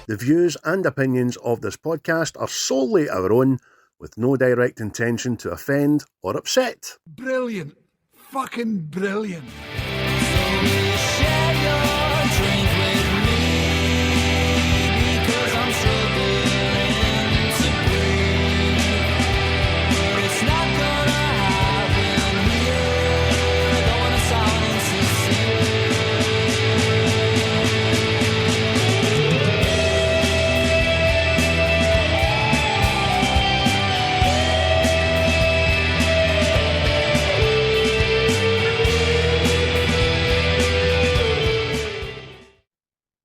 The views and opinions of this podcast are solely our own, with no direct intention to offend or upset. Brilliant. Fucking brilliant.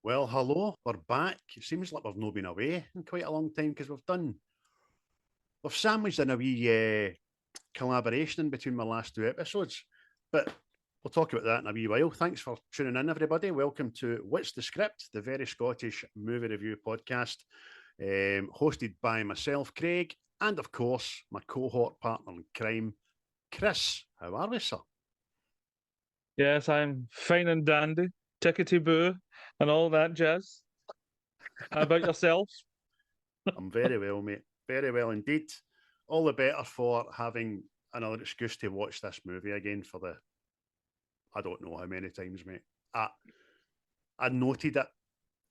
Well, hello, we're back. It seems like we've not been away in quite a long time because we've sandwiched in a wee collaboration in between my last two episodes, but we'll talk about that in a wee while. Thanks for tuning in, everybody. Welcome to What's the Script, the very Scottish movie review podcast, hosted by myself, Craig, and of course, my cohort partner in crime, Chris. How are we, sir? Yes, I'm fine and dandy, tickety-boo, and all that jazz. How about yourself? I'm very well, mate. Very well indeed. All the better for having another excuse to watch this movie again for the, I don't know how many times, mate. I noted it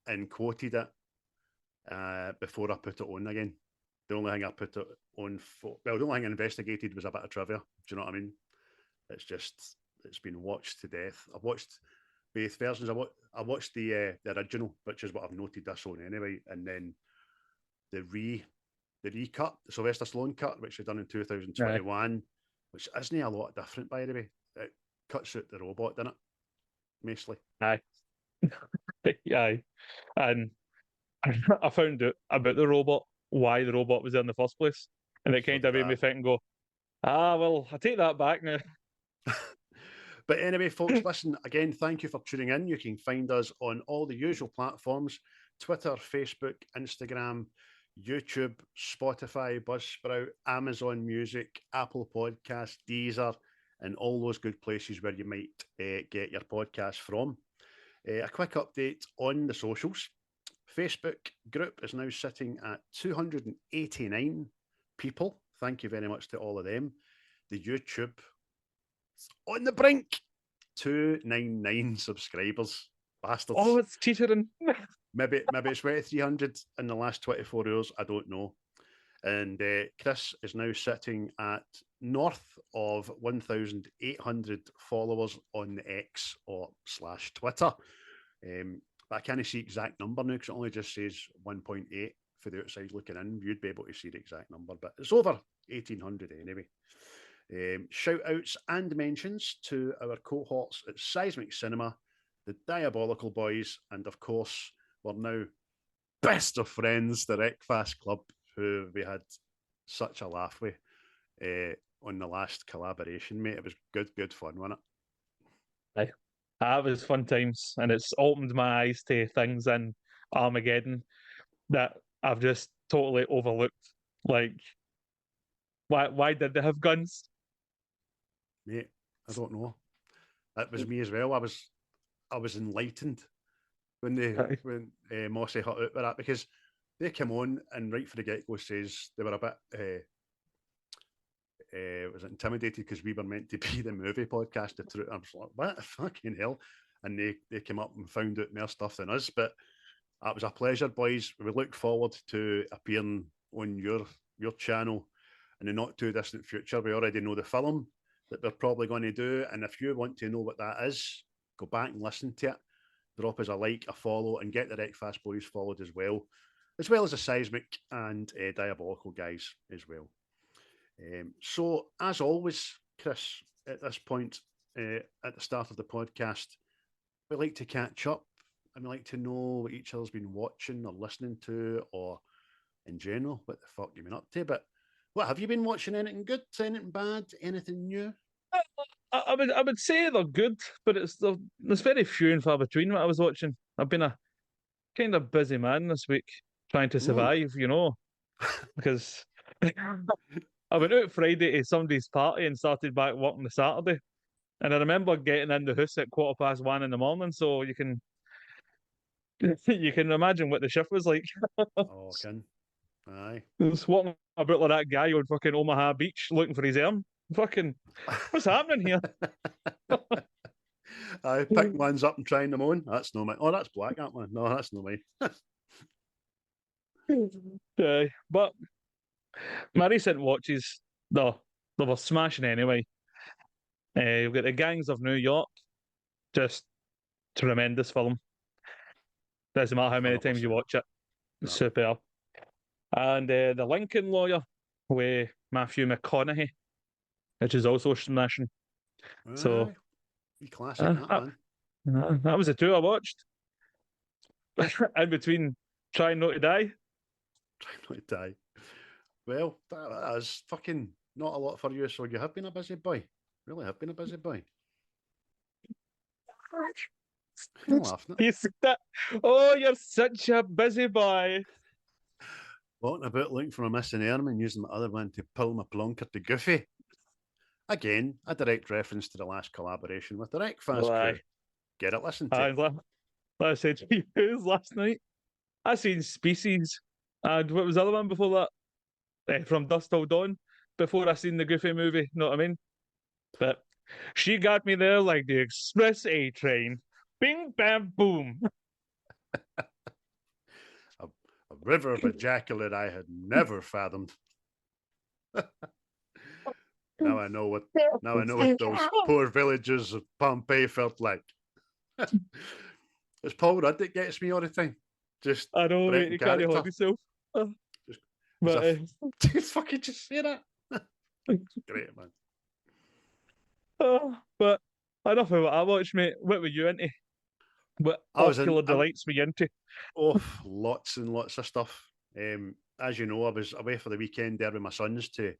and quoted it before I put it on again. The only thing I put it on for, well, the only thing I investigated was a bit of trivia. Do you know what I mean? It's been watched to death. I've watched both versions. I watched the original, which is what I've noted this on anyway, and then the recut, the Sylvester Stallone cut, which was done in 2021, which isn't a lot different, by the way. It cuts out the robot, doesn't it? Mostly. Aye. Aye. And I found out about the robot, why the robot was there in the first place, and it kind of made me think and go, well, I take that back now. But anyway, folks, listen, again, thank you for tuning in. You can find us on all the usual platforms: Twitter, Facebook, Instagram, YouTube, Spotify, Buzzsprout, Amazon Music, Apple Podcasts, Deezer, and all those good places where you might get your podcast from. A quick update on the socials. Facebook group is now sitting at 289 people. Thank you very much to all of them. The YouTube on the brink, 299 subscribers. Bastards. Oh, it's teetering. Maybe it's went 300 in the last 24 hours. I don't know. And Chris is now sitting at north of 1,800 followers on the X or / Twitter. But I can't see exact number now because it only just says 1.8 for the outside looking in. You'd be able to see the exact number, but it's over 1,800 anyway. Shout outs and mentions to our cohorts at Seismic Cinema, the Diabolical Boys, and of course, we're now best of friends, the Wreckfast Club, who we had such a laugh with on the last collaboration, mate. It was good fun, wasn't it? Aye. It was fun times, and it's opened my eyes to things in Armageddon that I've just totally overlooked. Like, why did they have guns? Mate, I don't know. That was me as well. I was enlightened when Mossy hut out with that, because they came on and right for the get-go says they were a bit was intimidated because we were meant to be the movie podcast. I was like, what the fucking hell? And they came up and found out more stuff than us. But that was a pleasure, boys. We look forward to appearing on your channel in the not too distant future. We already know the film that they're probably going to do, and if you want to know what that is, go back and listen to it. Drop us a like, a follow, and get the Wreckfast Boys followed as well as the Seismic and Diabolical guys as well. So, as always, Chris, at this point, at the start of the podcast, we like to catch up and we like to know what each other's been watching or listening to, or in general, what the fuck you've been up to. But what have you been watching? Anything good? Anything bad? Anything new? I would say they're good, but there's very few and far between what I was watching. I've been a kind of busy man this week trying to survive, because I went out Friday to somebody's party and started back working the Saturday. And I remember getting in the house at 1:15 in the morning, so you can you can imagine what the shift was like. Oh, can. Aye. Just walking about like that guy on fucking Omaha Beach looking for his arm. Fucking, what's happening here? I pick ones up and trying them on. That's no mine. Oh, that's black, that one. No, that's no mine. But my recent watches, they were smashing anyway. You've got the Gangs of New York, just tremendous film. Doesn't matter how many times you 100%. watch it, No. superb. And the Lincoln Lawyer with Matthew McConaughey, which is also smashing. So Aye. Wee classic, that man. that was the two I watched. In between Trying Not to Die. Trying not to die. Well, that is fucking not a lot for you, so you have been a busy boy. Really have been a busy boy. You're laughing at. You see that? Oh, you're such a busy boy. Walking about looking for a missing arm and using my other one to pull my plonker to Goofy. Again, a direct reference to the last collaboration with the Wreckfast crew. Aye. Get it, listen to it. Like I said to you last night, I seen Species, and what was the other one before that? From Dusk Till Dawn. Before I seen the Goofy movie, you know what I mean? But she got me there like the Express A train. Bing, bam, boom. A river of ejaculate I had never fathomed. Now I know what those poor villagers of Pompeii felt like. It's Paul Rudd that gets me all the time. Just I know, Brett you can't hold yourself. Just- But do you fucking just say that? Great, man. but enough of what I watched, mate. What were you into? What ocular delights were you into? Oh, lots and lots of stuff. As you know, I was away for the weekend there with my sons to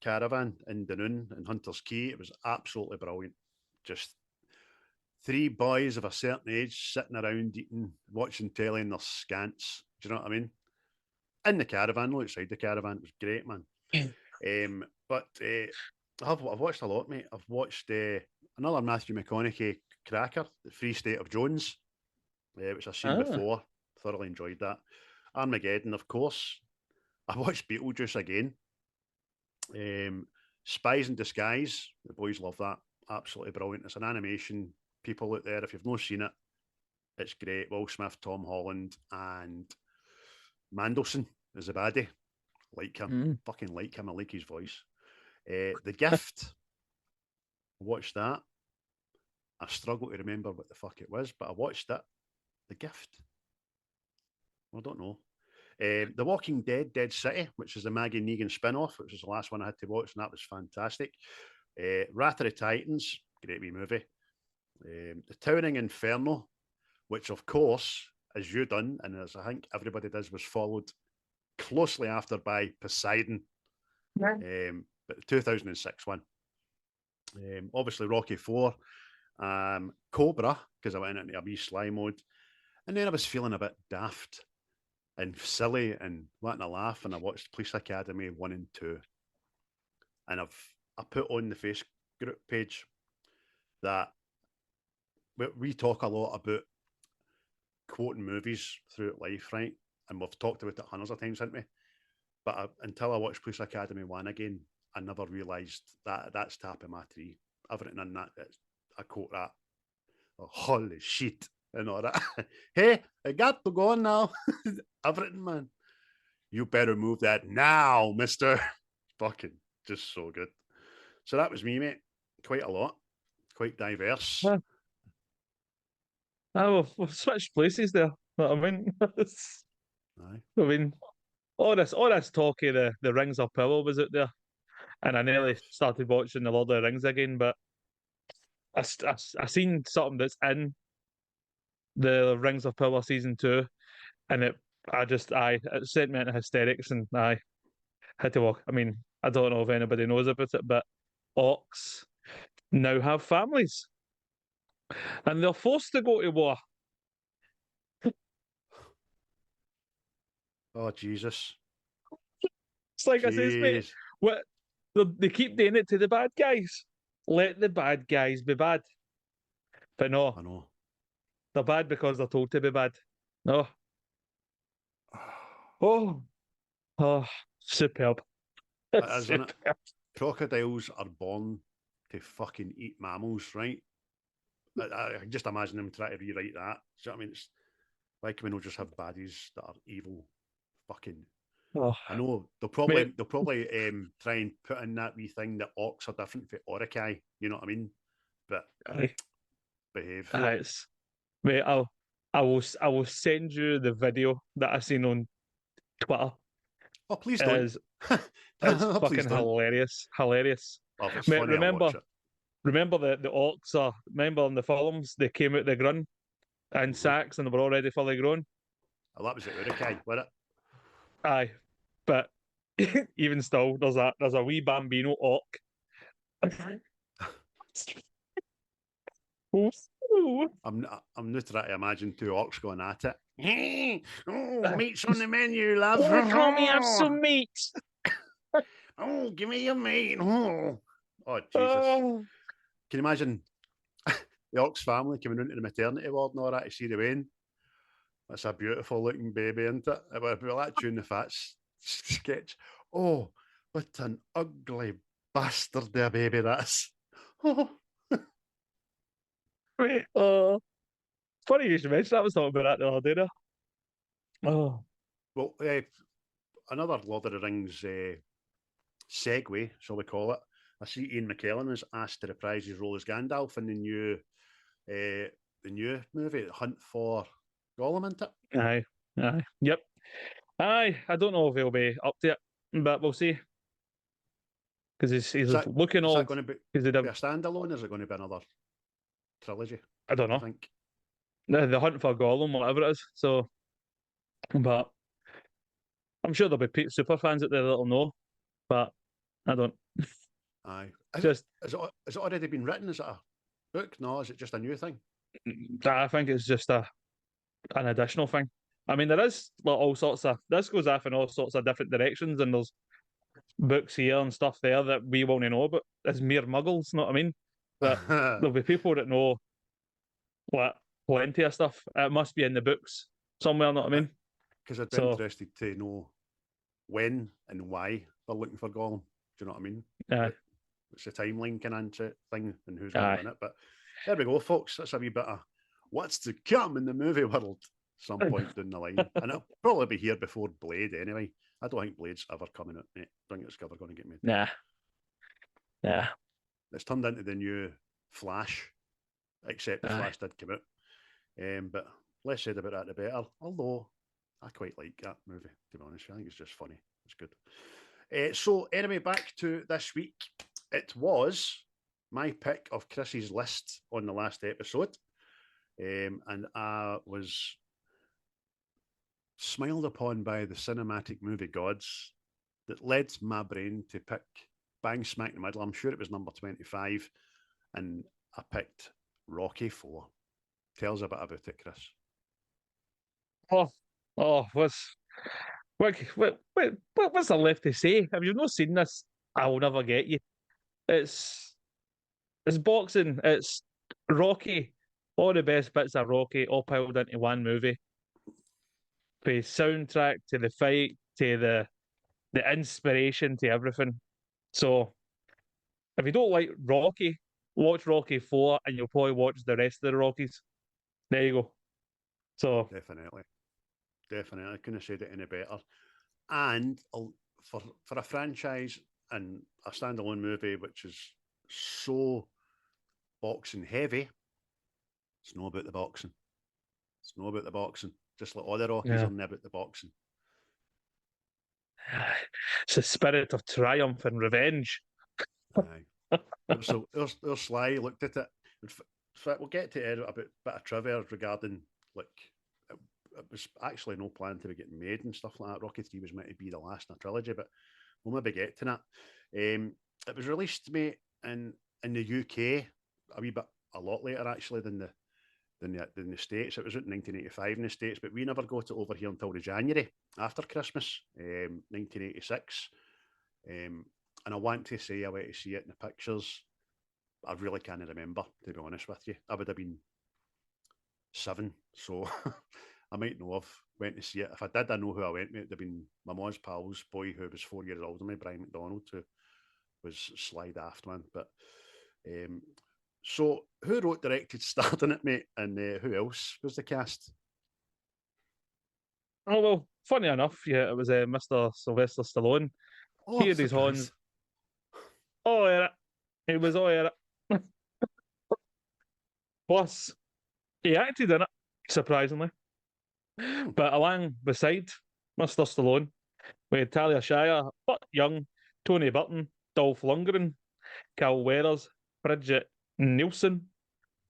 Caravan in Dunoon and Hunter's Quay. It was absolutely brilliant. Just three boys of a certain age sitting around eating, watching telly in their scants. Do you know what I mean? In the caravan, not outside the caravan. It was great, man. But I've watched a lot, mate. I've watched another Matthew McConaughey cracker, The Free State of Jones, which I've seen before. Thoroughly enjoyed that. Armageddon, of course. I watched Beetlejuice again. Spies in Disguise. The boys love that. Absolutely brilliant. It's an animation. People out there, if you've not seen it, it's great. Will Smith, Tom Holland, and Mandelson is a baddie. Like him. Fucking like him. I like his voice. The Gift. Watched that. I struggle to remember what the fuck it was, but I watched it. The Gift. I don't know. The Walking Dead, Dead City, which is the Maggie Negan spin-off, which was the last one I had to watch, and that was fantastic. Wrath of the Titans, great wee movie. The Towering Inferno, which of course, as you done, and as I think everybody does, was followed closely after by Poseidon. But the 2006 one. Obviously Rocky 4. Cobra, because I went into a wee sly mode. And then I was feeling a bit daft and silly and wanting to laugh, and I watched Police Academy 1 and 2. And I put on the Facebook group page that we talk a lot about quoting movies throughout life, right? And we've talked about it hundreds of times, haven't we? But until I watched Police Academy 1 again, I never realised that that's tapping my tree. Everything in that, I quote that. Oh, holy shit. And all that. Hey, I got to go now. Everything, man. You better move that now, mister. Fucking just so good. So that was me, mate. Quite a lot. Quite diverse. We've switched places there. Know what I mean? Aye. I mean, all this talk of the Rings of Power was out there, and I nearly started watching the Lord of the Rings again, but I seen something that's in the Rings of Power season 2, and it sent me into hysterics, and I had to walk. I mean, I don't know if anybody knows about it, but orcs now have families, and they're forced to go to war. Oh, Jesus. It's like I says, mate, what they keep doing it to the bad guys. Let the bad guys be bad. But no. I know. They're bad because they're told to be bad. Oh, oh, oh, superb. Isn't it? Superb. Crocodiles are born to fucking eat mammals, right? I can just imagine them trying to rewrite that. Do you know what I mean? It's why can we not just have baddies that are evil? Fucking. Oh, I know they'll mate, probably try and put in that wee thing that orcs are different from Orokai. You know what I mean? But aye, behave. it's mate. I will send you the video that I seen on Twitter. Oh, please It don't. is it's Please fucking don't. hilarious, hilarious. Oh, if it's Mate, funny, I'll watch it. remember the orcs are remember in the films they came out the grun in Mhm. sacks and they were already fully grown. Oh, that was the Orokai, wasn't it? Aye, but even still, there's a wee bambino orc. I'm not trying to imagine two orcs going at it. Oh, meat's on the menu, love. Oh, can we have some meat? Oh, give me your meat. Oh, Jesus. Oh, Can you imagine the Orcs family coming into the maternity ward and all that to see the Wayne? That's a beautiful looking baby, isn't it? It would be like Tune the Fats sketch. Oh, what an ugly bastard there, baby, that's. Oh. wait, funny you should mention that. I was talking about that the other day. There. Oh, Well, another Lord of the Rings segue, shall we call it? I see Ian McKellen was asked to reprise his role as Gandalf in the new movie, Hunt for Gollum, isn't it? aye, yep, aye. I don't know if he'll be up to it, but we'll see. Because he's looking Is that old. going to be Because a standalone? Is it going to be another trilogy? I don't I know. think. The Hunt for Gollum, whatever it is. So, but I'm sure there'll be super fans out there that'll know. But I don't. Aye. Just, Is it already been written? Is it a book? No, is it just a new thing? I think it's just an additional thing. I mean, there is like all sorts of this goes off in all sorts of different directions, and there's books here and stuff there that we won't know about as mere muggles. Know what I mean? But there'll be people that know what plenty of stuff. It must be in the books somewhere. Know what I mean? Because I'd be So, interested to know when and why they're looking for Gollum. Do you know what I mean? aye, It's a timeline kind of thing and who's going to aye. win it. But there we go, folks. That's a wee bit of what's to come in the movie world some point down the line. And it'll probably be here before Blade anyway. I don't think Blade's ever coming out, mate. I don't think it's ever going to get made. Nah. It's turned into the new Flash, except the Flash did come out. But less said about that, the better. Although I quite like that movie, to be honest. I think it's just funny. It's good. So anyway, back to this week. It was my pick of Chris's list on the last episode. And I was smiled upon by the cinematic movie gods that led my brain to pick bang smack in the middle. I'm sure it was number 25. And I picked Rocky 4. Tell us a bit about it, Chris. What's there left to say? If you've not seen this, I will never get you. It's boxing. It's Rocky. All the best bits of Rocky all piled into one movie. From soundtrack to the fight to the inspiration to everything. So if you don't like Rocky, watch Rocky 4 and you'll probably watch the rest of the Rockies. There you go. So Definitely. I couldn't have said it any better. And for a franchise and a standalone movie which is so boxing heavy, it's not about the boxing. Just like all the Rockies are about the boxing. It's the spirit of triumph and revenge. Aye. So there's Sly looked at it. In fact, we'll get to it a bit of trivia regarding like it was actually no plan to be getting made and stuff like that. Rocky 3 was meant to be the last in a trilogy, but we'll maybe get to that. It was released, mate, in the UK a lot later actually than the States. It was out in 1985 in the States, but we never got it over here until the January after Christmas, 1986. And I want to say I went to see it in the pictures. I really can't remember, to be honest with you. I would have been 7, so I might know have went to see it. If I did, I know who I went with. It would have been my mom's pal's boy who was 4 years older than me, Brian McDonald, who was slide aft man. But so who wrote, directed, starred in it, mate, and who else was the cast? Oh well, funny enough, yeah, it was Mr. Sylvester Stallone. Oh, He had his horns. Oh, yeah, it was all yeah. Plus, he acted in it, surprisingly. But along beside Mr. Stallone, we had Talia Shire, but young, Tony Burton, Dolph Longren, Cal Weathers, Bridget Nielsen,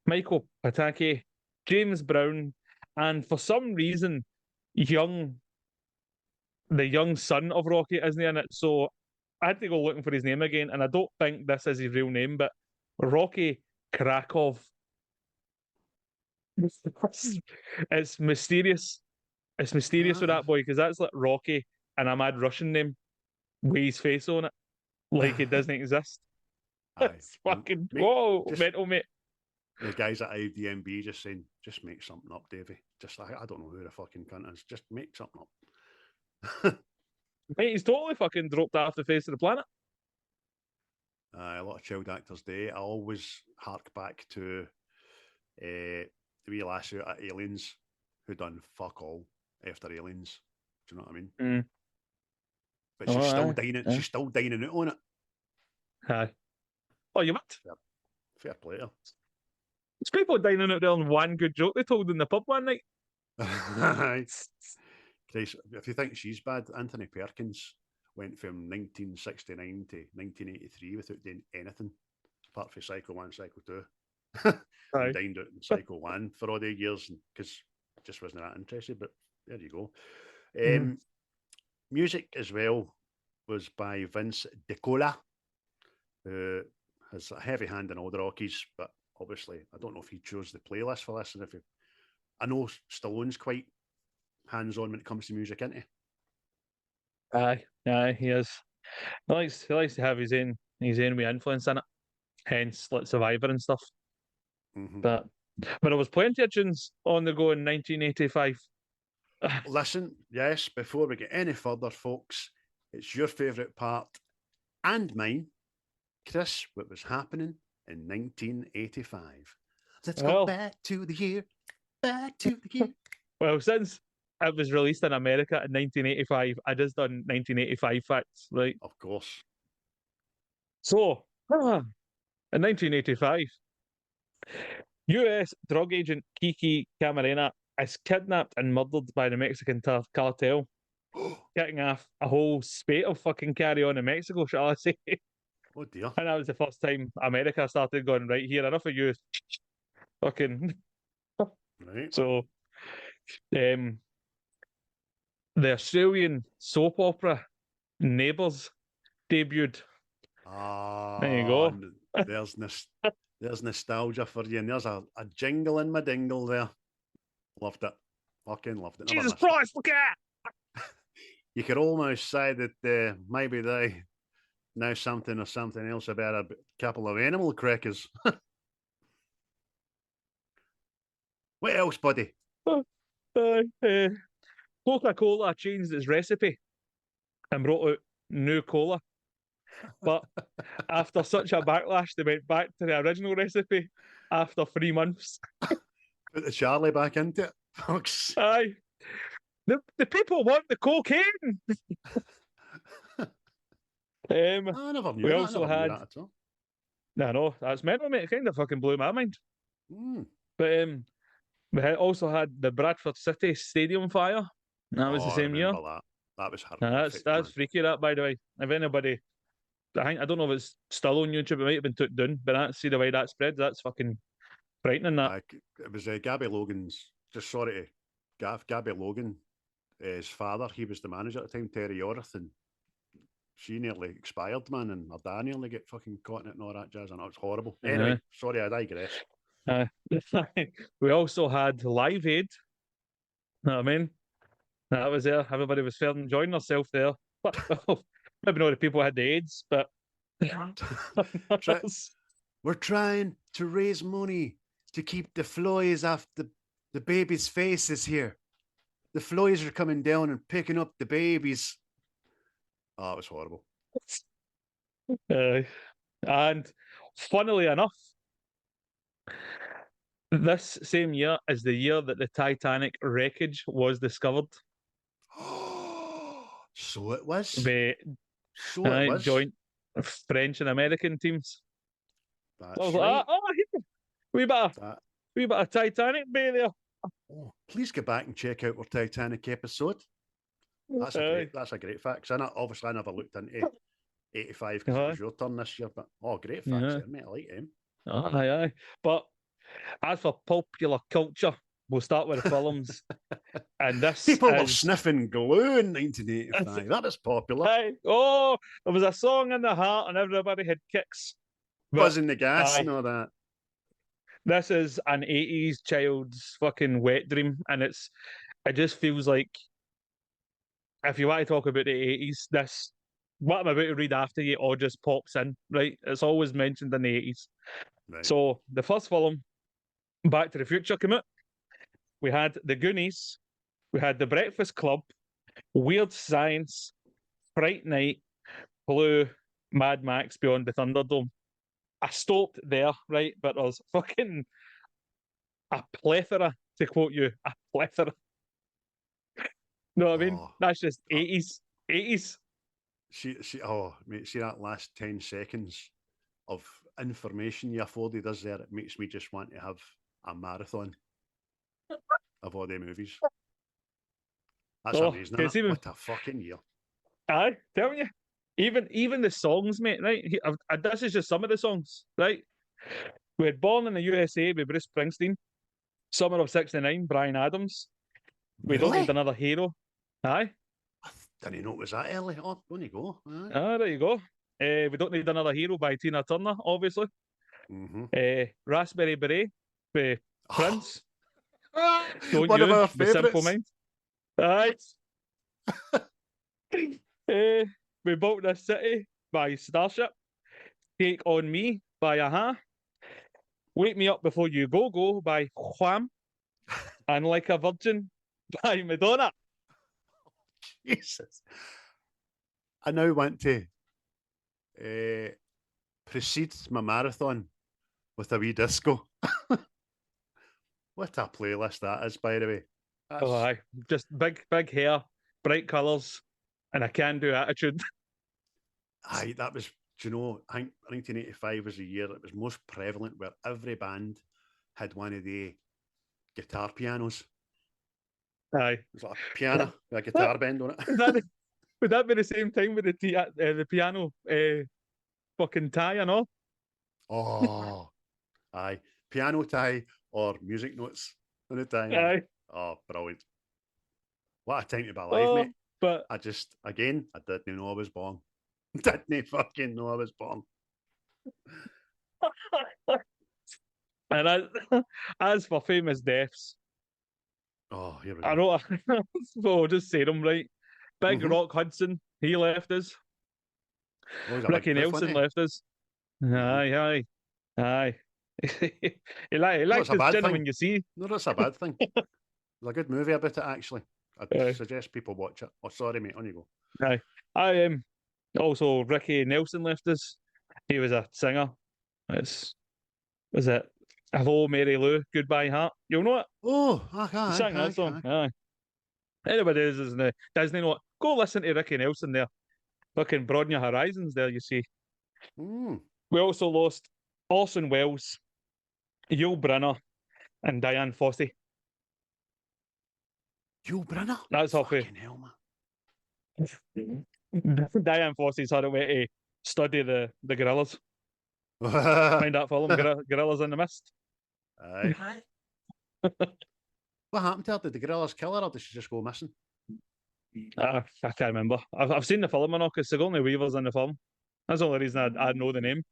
Michael Pataki, James Brown, and for some reason, the young son of Rocky isn't in it. So I had to go looking for his name again, and I don't think this is his real name, but Rocky Krakow. It's mysterious. It's mysterious with that boy because that's like Rocky and a mad Russian name with his face on it, like it doesn't exist. It's fucking mental, mate. The guys at ImDb just saying, just make something up, Davey. Just I don't know who the fucking cunt is. Just make something up. Mate, he's totally fucking dropped off the face of the planet. A lot of child actors do. I always hark back to the wee lass at Aliens who done fuck all after Aliens. Do you know what I mean? Mm. But she's still dining. She's still dining out on it. Aye. Oh, you what? Fair play. There's people dining out there on one good joke they told in the pub one night. Christ, if you think she's bad, Anthony Perkins went from 1969 to 1983 without doing anything apart from Cycle 1, Cycle 2. And dined out in Cycle 1 for all the years because just wasn't that interested, but there you go. Music as well was by Vince DiCola, who has a heavy hand in all the Rockies, but obviously I don't know if he chose the playlist for this, and if I know Stallone's quite hands-on when it comes to music, isn't he? Aye, he is. He likes to have his own wee influence in it. Hence, like Survivor and stuff. Mm-hmm. But there was plenty of tunes on the go in 1985. Listen, yes, before we get any further, folks, it's your favourite part and mine. Chris, what was happening in 1985? Let's go back to the year. Well, since it was released in America in 1985, I just done 1985 facts, right? Of course. So, in 1985, US drug agent Kiki Camarena is kidnapped and murdered by the Mexican cartel, kicking off a whole spate of fucking carry on in Mexico, shall I say. Oh dear. And that was the first time America started going, right here, enough of you fucking... Right. So, the Australian soap opera Neighbours debuted. There you go. There's nostalgia for you, and there's a jingle in my dingle there. Loved it. Fucking loved it. Jesus Christ, look at that! You could almost say that maybe they know something or something else about a couple of animal crackers. What else, buddy? Coca-Cola changed its recipe and brought out new cola. But after such a backlash, they went back to the original recipe after 3 months. Put the Charlie back into it, folks. Aye. The people want the cocaine. I never knew we that. also had... that at all. No, that's mental, mate. It kind of fucking blew my mind. But we also had the Bradford City Stadium fire. That was the same year. That was horrific. That's freaky, that, by the way. If anybody... I don't know if it's still on YouTube, it might have been took down, but see the way that spreads, that's fucking frightening, that. It was Gabby Logan's, just sorry to Gabby Logan, his father, he was the manager at the time, Terry Orth, and she nearly expired, man, and her dad nearly get fucking caught in it and all that jazz, and it was horrible. Anyway, sorry, I digress. We also had Live Aid. You know what I mean? That was there. Everybody was fair enjoying themselves there. Maybe not the people had the AIDS, but we're trying to raise money to keep the flies off the The baby's face is here. The flies are coming down and picking up the babies. Oh, it was horrible. And funnily enough, this same year is the year that the Titanic wreckage was discovered. So it was. The So it was. joint French and American teams. That's I was right. like, we bit of Titanic Bay there. Oh, please get back and check out our Titanic episode. That's a great fact. Obviously, I never looked into 85 because it was your turn this year. But great facts there, mate. I like them. Aye. But as for popular culture, we'll start with the films. And this people were sniffing glue in 1985. That was popular. Aye. There was a song in the heart, and everybody had kicks. Buzzing the gas and all that. This is an 80s child's fucking wet dream, and it just feels like, if you want to talk about the 80s, what I'm about to read after you all just pops in, right? It's always mentioned in the 80s. Right. So the first film, Back to the Future, came out. We had The Goonies, we had The Breakfast Club, Weird Science, Fright Night, Blue, Mad Max Beyond the Thunderdome. I stopped there, right? But there's fucking a plethora, to quote you, a plethora. Know what I mean? That's just 80s. 80s. Mate, see that last 10 seconds of information you afforded us there, it makes me just want to have a marathon of all the movies. That's amazing, isn't it? What a fucking year. Aye, telling you. Even the songs, mate, right? This is just some of the songs, right? We had Born in the USA by Bruce Springsteen, Summer of '69, Bryan Adams. We Don't Need Another Hero. Aye. I didn't know it was that early. Oh, there you go. There you go. We Don't Need Another Hero by Tina Turner, obviously. Raspberry Beret by Prince. Don't One of our favourites. Simple Mind. Aye. We Built This City by Starship. Take On Me by Aha. Wake Me Up Before You Go by Wham. And Like a Virgin by Madonna. Jesus. I now want to proceed my marathon with a wee disco. What a playlist that is, by the way. Aye. Just big hair, bright colours, and a can-do attitude. Aye, that was, do you know, I think 1985 was the year that was most prevalent, where every band had one of the guitar pianos. Aye. It was like a piano with a guitar bend on it. Would that be the same time with the piano fucking tie and all? Oh, aye. Piano tie or music notes on the tie. Aye. Oh, brilliant. What a time to be alive, mate. But I didn't know I was born. Didn't fucking know I was born. And as for famous deaths, here we go. I know. So I'll just say them right. Big Rock Hudson, he left us. Ricky Nielsen left us. Aye. he likes his gentleman, you see. No, that's a bad thing. There's a good movie about it, actually. I'd suggest people watch it. Oh, sorry, mate. On you go. Aye. Also, Ricky Nielsen left us. He was a singer. Was it Hello, Mary Lou, Goodbye Heart? You'll know it. Oh, he sang that song. Aye. Anybody who's in the Disney know it, go listen to Ricky Nielsen there. Fucking broaden your horizons there, you see. We also lost Orson Welles, Yul Brynner, and Diane Fossey. Yul Brynner? That's off fucking hell, man. Diane Fossey's had a way to study the gorillas. Find that film, Gorillas in the Mist. Aye. What happened to her? Did the gorillas kill her, or did she just go missing? I can't remember. I've seen the film, because Sigourney Weaver's in the film. That's the only reason I know the name.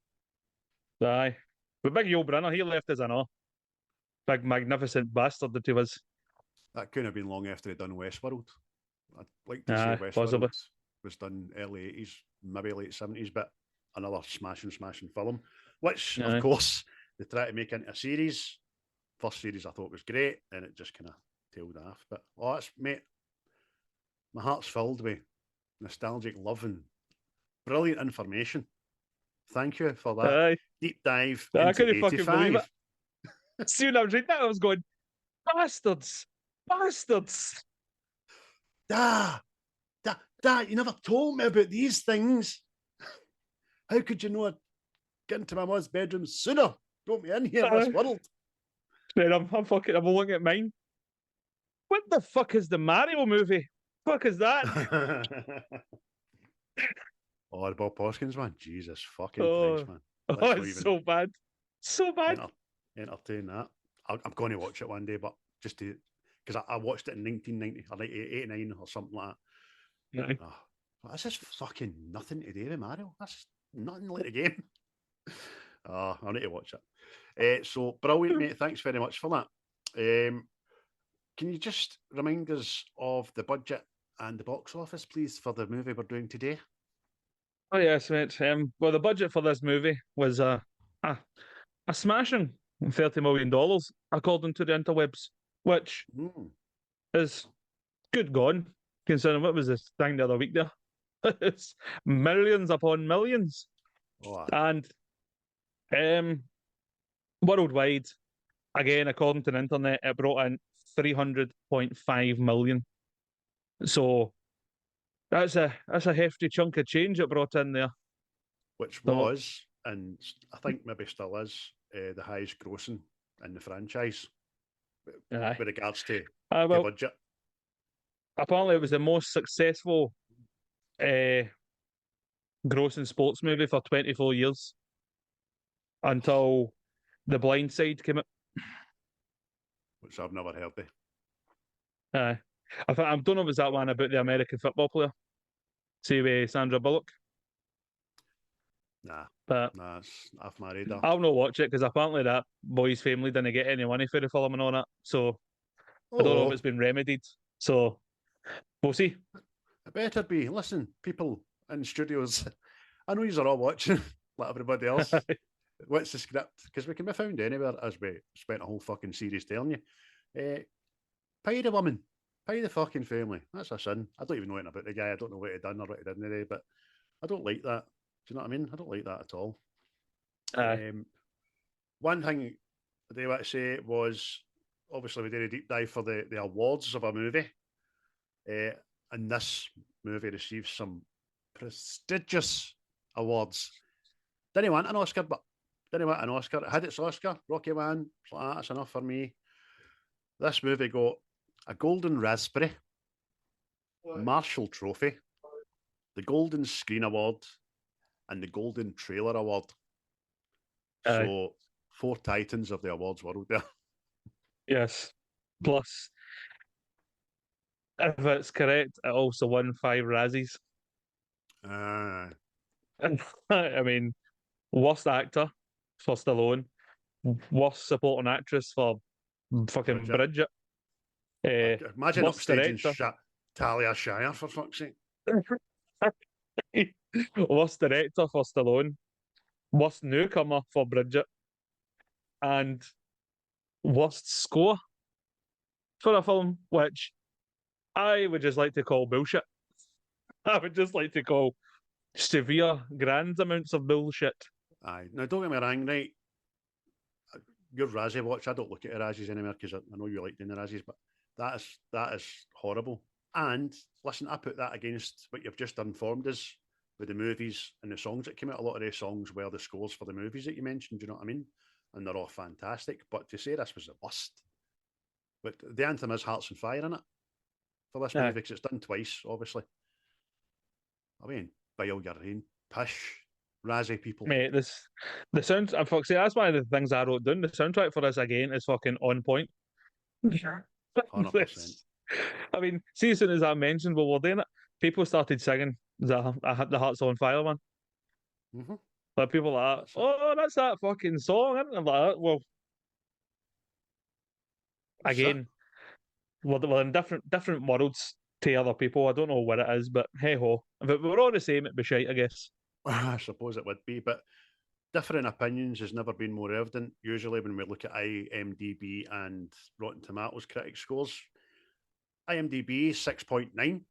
Aye. But big Yul Brynner, he left us, I know. Big magnificent bastard that he was. That couldn't have been long after he'd done Westworld. I'd like to say Westworld possibly was done early 80s, maybe late 70s, but another smashing film, which, of course, they try to make into a series. First series I thought was great, and it just kind of tailed off. But it's mate, my heart's filled with nostalgic love and brilliant information. Thank you for that Aye. deep dive I into couldn't fucking believe 85. it. See, when I was reading that, I was going, bastards, bastards. Dad, you never told me about these things. How could you know I'd get into my mother's bedroom sooner? Got me in here in this world. Then I'm looking at mine. What the fuck is the Mario movie? Fuck is that? Oh, the Bob Hoskins one. Jesus fucking Christ, man. It's so bad. So bad. Entertain that. I'm going to watch it one day, but just to, because I watched it in 1990 or like 89 or something like that. That's just fucking nothing to do with Mario. That's nothing like the game. I need to watch it. So brilliant, mate. Thanks very much for that. Can you just remind us of the budget and the box office, please, for the movie we're doing today? Oh yes, mate. Well, the budget for this movie was a smashing $30 million, according to the interwebs, which is good gone, considering what was this thing the other week there? It's millions upon millions. And worldwide, again, according to the internet, it brought in 300.5 million. So that's a hefty chunk of change it brought in there. Which was, and I think maybe still is, the highest grossing in the franchise with regards to the budget. Apparently, it was the most successful grossing sports movie for 24 years until The Blind Side came out. Which I've never heard of. I don't know if it was that one about the American football player. See with Sandra Bullock. Nah, it's off my radar. I'll not watch it because apparently that boy's family didn't get any money for the film and all that. So I don't know if it's been remedied. So we'll see. It better be. Listen, people in studios, I know you're all watching, like everybody else. What's the script? Because we can be found anywhere, as we spent a whole fucking series telling you. Pay the woman. Pay the fucking family. That's a sin. I don't even know anything about the guy. I don't know what he done or what he didn't today, but I don't like that. Do you know what I mean? I don't like that at all. One thing they want to say was, obviously we did a deep dive for the awards of a movie. And this movie received some prestigious awards. Didn't want an Oscar, but didn't want an Oscar. It had its Oscar. Rocky Man. That's enough for me. This movie got a Golden Raspberry, Marshall Trophy, the Golden Screen Award, and the Golden Trailer Award. So 4 titans of the awards world there. Yes. Plus, if it's correct, it also won 5 Razzies. I mean, worst actor for Stallone, worst supporting actress for fucking Bridget. Imagine upstaging Talia Shire, for fuck's sake. Worst director for Stallone, worst newcomer for Bridget, and worst score for a film, which I would just like to call bullshit. I would just like to call severe, grand amounts of bullshit. Aye. Now, don't get me wrong, right? Your Razzie watch, I don't look at the Razzies anymore because I know you like doing the Razzies, but that is horrible. And listen, I put that against what you've just informed us with the movies and the songs that came out. A lot of those songs were the scores for the movies that you mentioned, do you know what I mean? And they're all fantastic. But to say this was the worst, but the anthem is Hearts and Fire in it for this movie because it's done twice, obviously. I mean, by all your rain, pish, Razzie people. Mate, the sound, that's one of the things I wrote down. The soundtrack for this again is fucking on point. 100%. I mean, see, as soon as I mentioned what we're doing it, people started singing the Hearts on Fire one. Mm-hmm. Like people like, that's that fucking song, isn't it? I'm like, well, again, we're in different worlds to other people. I don't know what it is, but hey ho. If it were all the same, it'd be shite, I guess. I suppose it would be, but differing opinions has never been more evident. Usually, when we look at IMDb and Rotten Tomatoes critic scores, IMDb 6.9,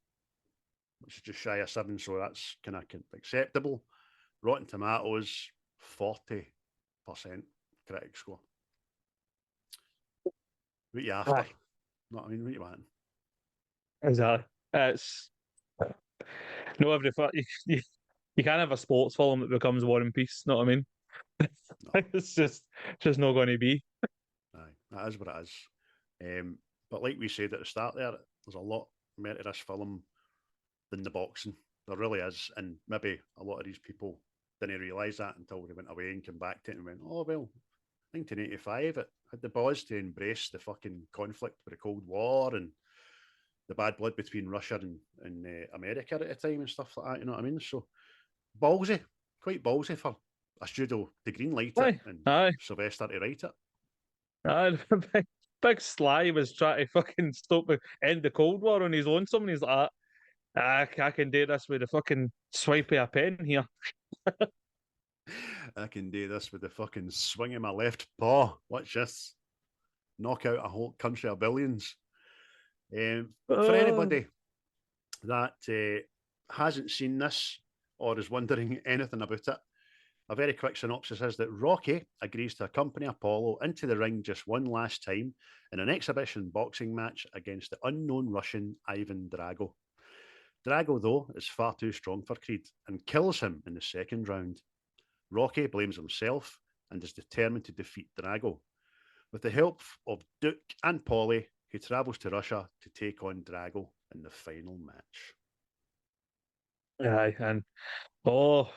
which is just shy of 7, so that's kind of acceptable. Rotten Tomatoes 40% critic score. What you after? Aye. Not I mean, what you want? Exactly. It's no every you can't have a sports film that becomes War and Peace. Know what I mean? No. It's just not going to be. Aye, that is what it is. But like we said at the start there, there's a lot more to this film than the boxing. There really is. And maybe a lot of these people didn't realise that until they went away and came back to it and went, oh, well, 1985, it had the balls to embrace the fucking conflict with the Cold War and the bad blood between Russia and America at the time and stuff like that, you know what I mean? So ballsy, quite ballsy for a studio to greenlight it and Aye. Sylvester to write it. Big Sly was trying to fucking end the Cold War on his own. Somebody's like, I can do this with a fucking swipe of a pen here. I can do this with the fucking swing of my left paw. Watch this. Knock out a whole country of billions. For anybody that hasn't seen this or is wondering anything about it, a very quick synopsis is that Rocky agrees to accompany Apollo into the ring just one last time in an exhibition boxing match against the unknown Russian Ivan Drago. Drago, though, is far too strong for Creed and kills him in the second round. Rocky blames himself and is determined to defeat Drago. With the help of Duke and Paulie, he travels to Russia to take on Drago in the final match. Aye, and oh,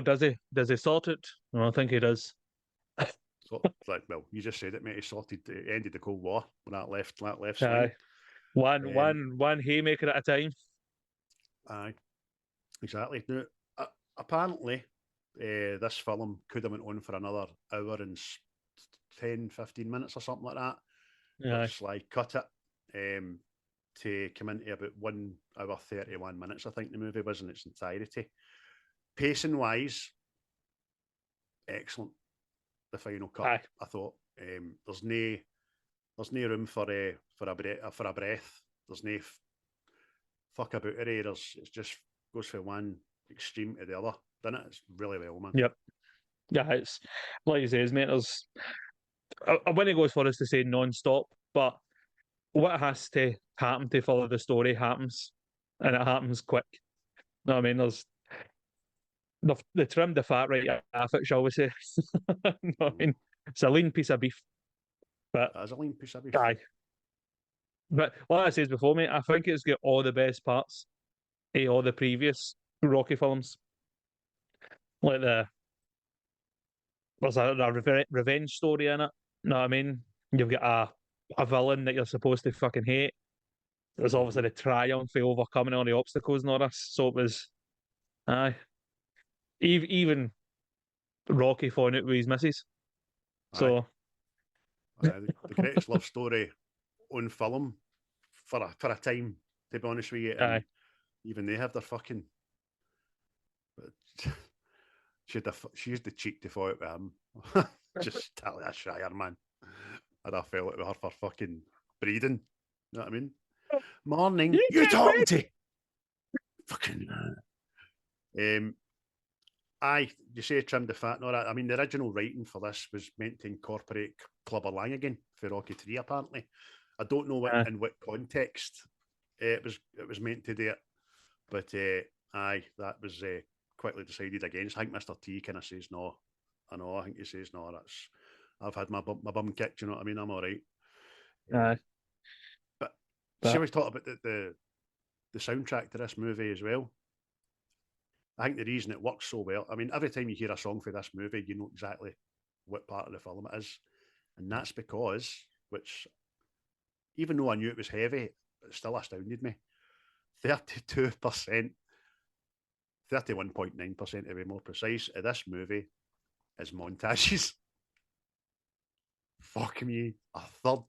does he? Does he sort it? No, I think he does. So, like, well, you just said it, mate. He ended the Cold War with that left swing. Aye, one haymaker at a time. Aye, exactly. Now, apparently, this film could have went on for another hour and 10, 15 minutes or something like that. Aye. But Sly cut it to come into about 1 hour 31 minutes, I think the movie was in its entirety. Pacing wise, excellent. The final cut, Aye. I thought. There's no room for a breath. There's no fuck about it. It just goes from one extreme to the other. Doesn't it? It's really well, man. Yep. Yeah, it's like you say, mate. There's I wouldn't go as far as to say non-stop, but what has to happen to follow the story happens, and it happens quick. No, I mean, there's they trimmed the fat right off it, shall we say? No, I mean, it's a lean piece of beef, but That is a lean piece of beef. aye. But like I said before, mate, I think it's got all the best parts of all the previous Rocky films. Like there's a revenge story in it. You know what I mean? You've got a villain that you're supposed to fucking hate. There's obviously the triumph of overcoming all the obstacles and all this. So it was, aye. Even Rocky falling out with his missus. So the greatest love story on film for a time, to be honest with you. And aye. even they have their fucking. But she used the cheek to fall out with him. Just Talia Shire, man. I'd have fell out with her for fucking breeding. You know what I mean? Morning. You talking to? Fucking. You say trimmed the fat and all that. I mean, the original writing for this was meant to incorporate Clubber Lang again for Rocky 3, apparently. I don't know in what context it was meant to do it, but that was quickly decided against. I think Mr. T kind of says no. I think he says no. I've had my bum kicked. You know what I mean? I'm all right. But see, we talked about the soundtrack to this movie as well. I think the reason it works so well, I mean, every time you hear a song for this movie, you know exactly what part of the film it is. And that's because, which, even though I knew it was heavy, it still astounded me. 32%, 31.9% to be more precise, of this movie is montages. Fuck me, a third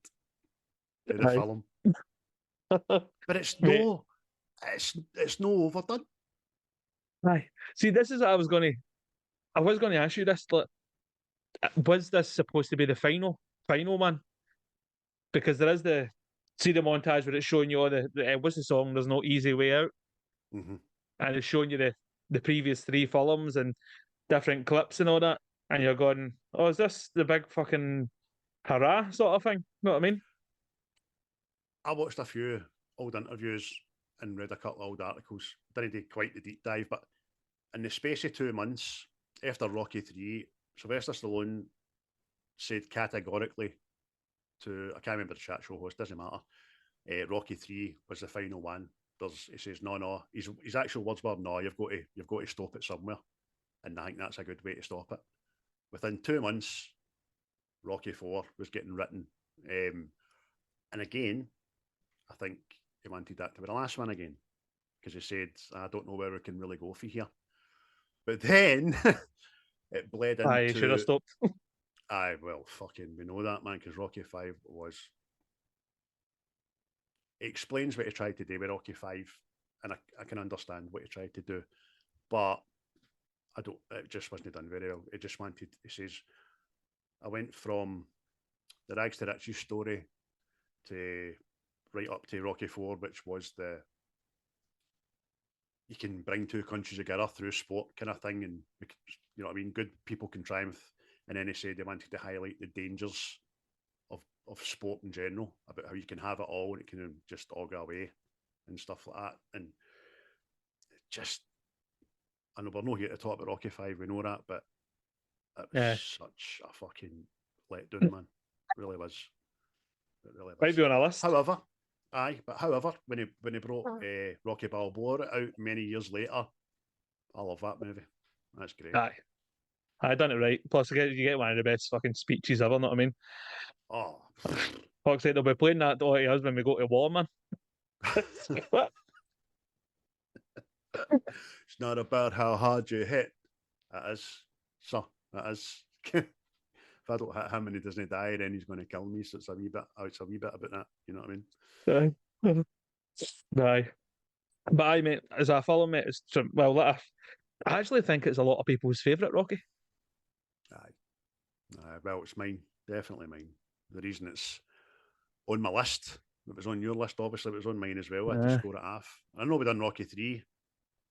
of the film. But it's no overdone. Aye. See, this is what I was going to I was going to ask you this. Like, was this supposed to be the final one? Because there is the see the montage where it's showing you all the what's the song? There's no easy way out, Mm-hmm. and it's showing you the previous three films and different clips and all that, and you're going, oh, is this the big fucking hurrah sort of thing? You know what I mean? I watched a few old interviews and read a couple of old articles. Didn't do quite the deep dive, but in the space of 2 months after Rocky 3, Sylvester Stallone said categorically to, I can't remember the chat show host, doesn't matter, Rocky 3 was the final one. He says, no, his actual words were, no, you've got to stop it somewhere. And I think that's a good way to stop it. Within 2 months, Rocky 4 was getting written. And again, I think he wanted that to be the last one again, because he said, I don't know where we can really go for here. But then it bled into... I should have stopped. Aye, well, fucking, we know that, man, because Rocky 5 was... It explains what he tried to do with Rocky 5, and I can understand what he tried to do, but it just wasn't done very well. It just wanted, he says, I went from the rags to riches story to right up to Rocky 4, which was you can bring two countries together through sport kind of thing, and you know what I mean, good people can triumph. And then he said they wanted to highlight the dangers of sport in general, about how you can have it all and it can just all go away and stuff like that. And just, I know we're not here to talk about Rocky 5, we know that, but it was such a fucking letdown, man. It really was. It really was. Might be on a list. However, when he brought Rocky Balboa out many years later, I love that movie. That's great. Aye. I done it right. Plus, you get one of the best fucking speeches ever, know what I mean? Oh. Fox said they'll be playing that to us when we go to war, man. It's not about how hard you hit. It is. So, it is. If I don't hit him and he doesn't die, then he's going to kill me. So it's a wee bit about that. You know what I mean? Aye. But I mean, as a film, mate, it's well, I actually think it's a lot of people's favourite Rocky. Aye. Well, it's mine. Definitely mine. The reason it's on my list, it was on your list, obviously, it was on mine as well. I had to score it off. I know we done Rocky 3,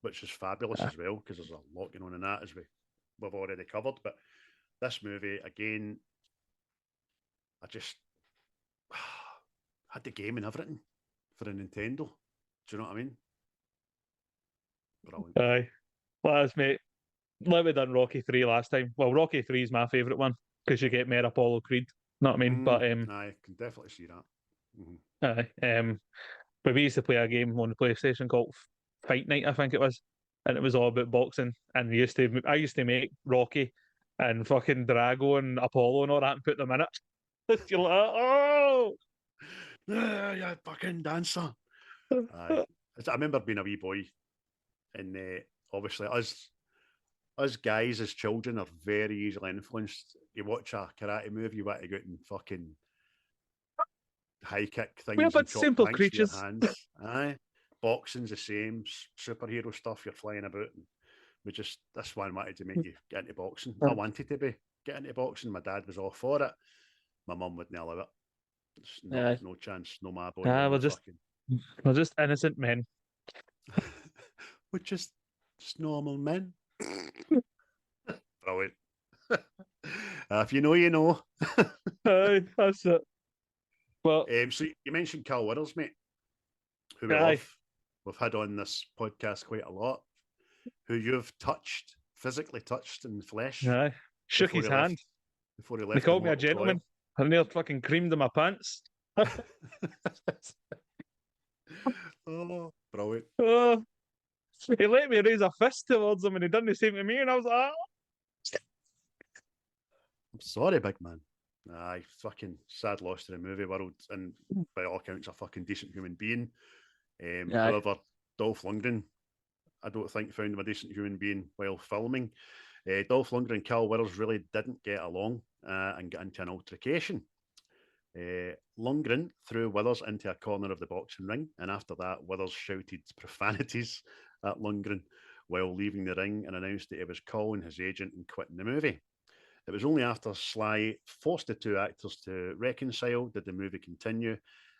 which is fabulous as well, because there's a lot going on in that, as we've already covered. But this movie, again, I just had the game and everything for a Nintendo. Do you know what I mean? Brilliant. Aye. Well, mate, like we done Rocky 3 last time. Well, Rocky 3 is my favourite one, because you get more Apollo Creed. Know what I mean? But I can definitely see that. Aye. But we used to play a game on the PlayStation called Fight Night, I think it was, and it was all about boxing. And I used to make Rocky and fucking Drago and Apollo and all that and put them in it. You're like, oh, yeah, fucking dancer. I remember being a wee boy, and obviously us guys as children are very easily influenced. You watch a karate movie, you want to go out and fucking high kick things. We're but and chop simple planks with your creatures. hands. Aye, boxing's the same. Superhero stuff, you're flying about. And this one wanted to make you get into boxing. I wanted to get into boxing. My dad was all for it. My mum wouldn't allow it. No chance. No, my boy. We're just innocent men. We're just normal men. Brilliant. If you know, you know. Aye, that's it. Well, so you mentioned Carl Weathers, mate, who we've had on this podcast quite a lot, who you've physically touched in the flesh. Aye. Shook his hand. Before he left. They called me a gentleman. I nearly fucking creamed in my pants. Oh, brilliant. Oh, he let me raise a fist towards him and he done the same to me, and I was like, oh. I'm sorry, big man. Aye, fucking sad loss to the movie world, and by all accounts, a fucking decent human being. However, Dolph Lundgren, I don't think found him a decent human being while filming. Dolph Lundgren and Carl Weathers really didn't get along and get into an altercation. Lundgren threw Weathers into a corner of the boxing ring, and after that, Weathers shouted profanities at Lundgren. while leaving the ring and announced that he was calling his agent and quitting the movie. It was only after Sly forced the two actors to reconcile did the movie continue,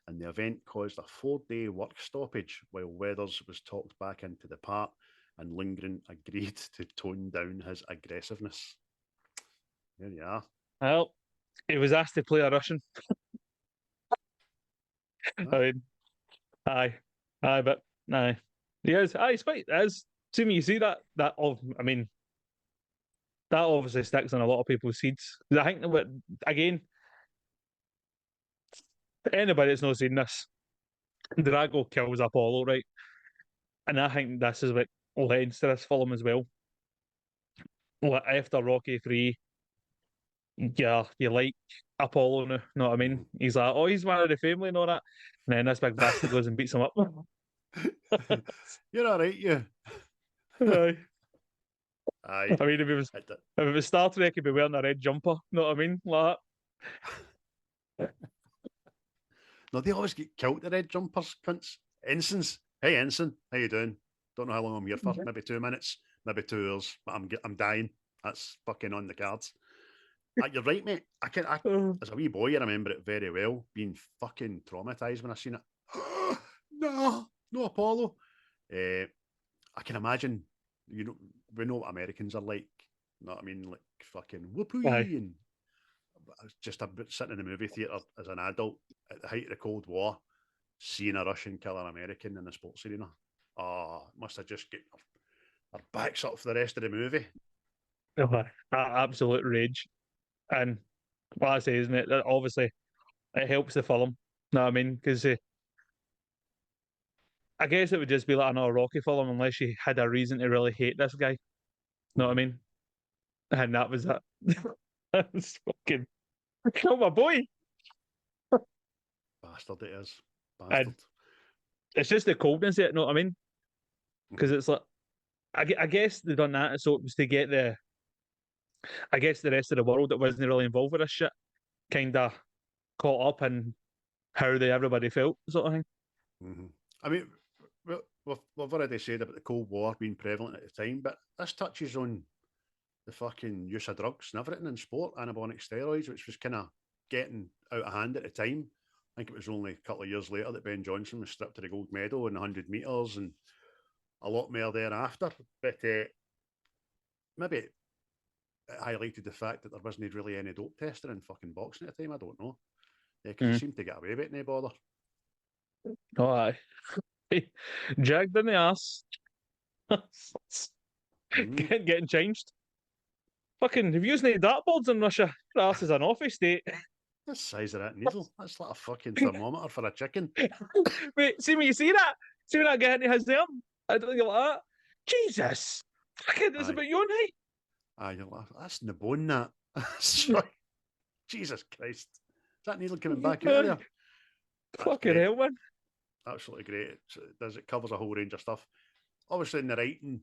and the event caused a 4-day work stoppage while Weathers was talked back into the part, and Longren agreed to tone down his aggressiveness. There you are. Well, he was asked to play a Russian. I mean, aye, but aye, he is. Aye, it's quite. As assuming you see that I mean, that obviously sticks on a lot of people's seeds. I think that again, anybody that's not seen this, Drago kills Apollo, right? And I think this is what lends to this film as well. Like after Rocky 3, yeah, you like Apollo now, know what I mean? He's like, oh, he's one of the family and all that. And then this big bastard goes and beats him up. You're all right, yeah. Aye. Aye. I mean, if it was Star Trek, he'd be wearing a red jumper, know what I mean? Like that. No, they always get killed, the red jumpers, cunts. Ensigns. Hey, Ensign, how you doing? Don't know how long I'm here for. Maybe 2 minutes, maybe 2 hours, but I'm dying. That's fucking on the cards. You're right, mate. As a wee boy, I remember it very well, being fucking traumatised when I seen it. No Apollo. I can imagine, we know what Americans are like. You know what I mean? Like fucking whoopee. And just sitting in the movie theatre as an adult at the height of the Cold War, seeing a Russian kill an American in the sports arena. Oh, must have just get our backs up for the rest of the movie. Absolute rage. And what I say, isn't it? That obviously, it helps the film. Know what I mean? Because I guess it would just be like another Rocky film unless you had a reason to really hate this guy. Know what I mean? And that was it. That was fucking kill my boy. Bastard it is. Bastard. And it's just the coldness of it, know what I mean? Because it's like, I guess they done that so it was to get the rest of the world that wasn't really involved with this shit kind of caught up in how everybody felt, sort of thing. Mm-hmm. I mean, we've already said about the Cold War being prevalent at the time, but this touches on the fucking use of drugs and everything in sport, anabolic steroids, which was kind of getting out of hand at the time. I think it was only a couple of years later that Ben Johnson was stripped of the gold medal in 100 metres and a lot more thereafter. But maybe it highlighted the fact that there wasn't really any dope testing in fucking boxing at the time. I don't know. Because he seemed to get away with it, no bother. Oh, aye. Jagged in the ass. Getting changed. Fucking, have you used any dartboards in Russia? Your ass is an office state. The size of that needle. That's like a fucking thermometer for a chicken. Wait, see when you see that? See when that guy into his there? I don't think you're like that. Jesus! Fucking, it's about your night. Aye, you're like, that's in the bone, that. Jesus Christ. Is that needle coming back out of there? Fucking hell, man. Absolutely great. It covers a whole range of stuff. Obviously, in the writing,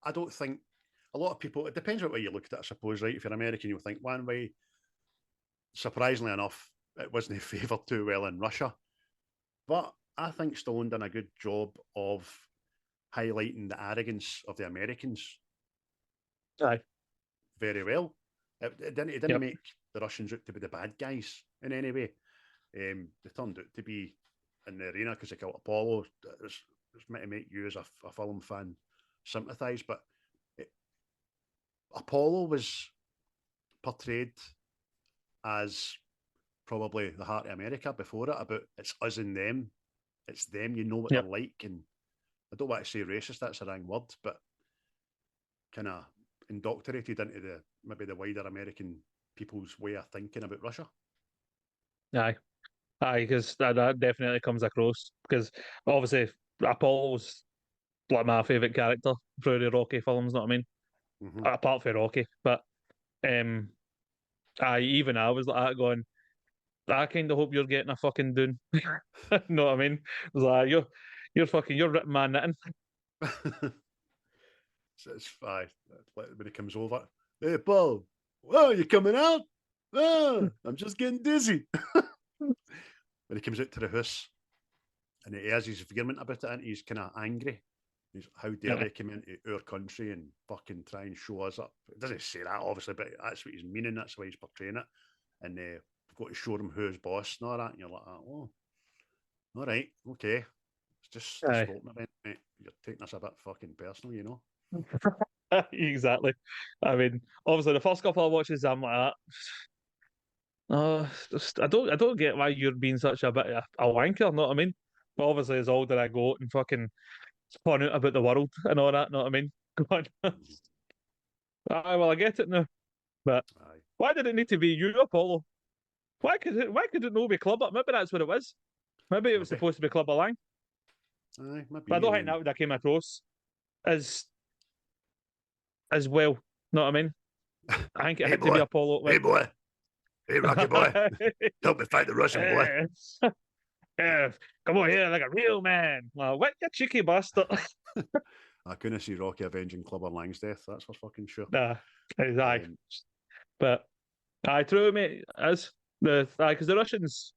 I don't think a lot of people, it depends what way you look at it, I suppose, right? If you're American, you'll think one way. Surprisingly enough, it wasn't favoured too well in Russia. But I think Stallone done a good job of highlighting the arrogance of the Americans. Aye. Very well. It didn't make the Russians out to be the bad guys in any way. They turned out to be in the arena because they killed Apollo. It's meant to make you as a film fan sympathise, but Apollo was portrayed as probably the heart of America before it, about it's us and them. It's them, you know what they're like. And I don't want to say racist, that's the wrong word, but kind of indoctrinated into maybe the wider American people's way of thinking about Russia. Aye, because that definitely comes across. Because obviously Apollo's like my favourite character through the Rocky films. Know what I mean? Mm-hmm. Apart from Rocky, but even I was like that going. I kind of hope you're getting a fucking dune. Know what I mean? It was like you're ripping my knitting. So it's fine when he comes over. Hey, Paul, oh, you coming out? Oh, I'm just getting dizzy. When he comes out to the house and he has his vehement about it, and he's kind of angry. How dare they come into our country and fucking try and show us up? It doesn't say that, obviously, but that's what he's meaning. That's why he's portraying it. And we've got to show them who's boss and all that. And you're like, oh, all right, okay. It's just a sporting event, mate. You're taking this a bit fucking personal, you know? Exactly. I mean, obviously, the first couple of watches, I'm like that. I don't get why you're being such a bit of a wanker. Know what I mean? But obviously, as older I go and fucking spun out about the world and all that. Know what I mean? Go on. Well, I get it now. But why did it need to be you, Apollo? Why could it not be Club Up? Maybe that's what it was. Maybe it was supposed to be Club Lang. Maybe. But I don't think that would have came across as well. Know what I mean? I think it had to be Apollo. Hey boy. Hey Rocky boy. Help me fight the Russian boy. Yeah, come on here like a real man. Well, what you cheeky bastard. I couldn't see Rocky avenging Clubber Lang's death, that's for fucking sure. Nah, exactly. But true, mate. As because the Russians,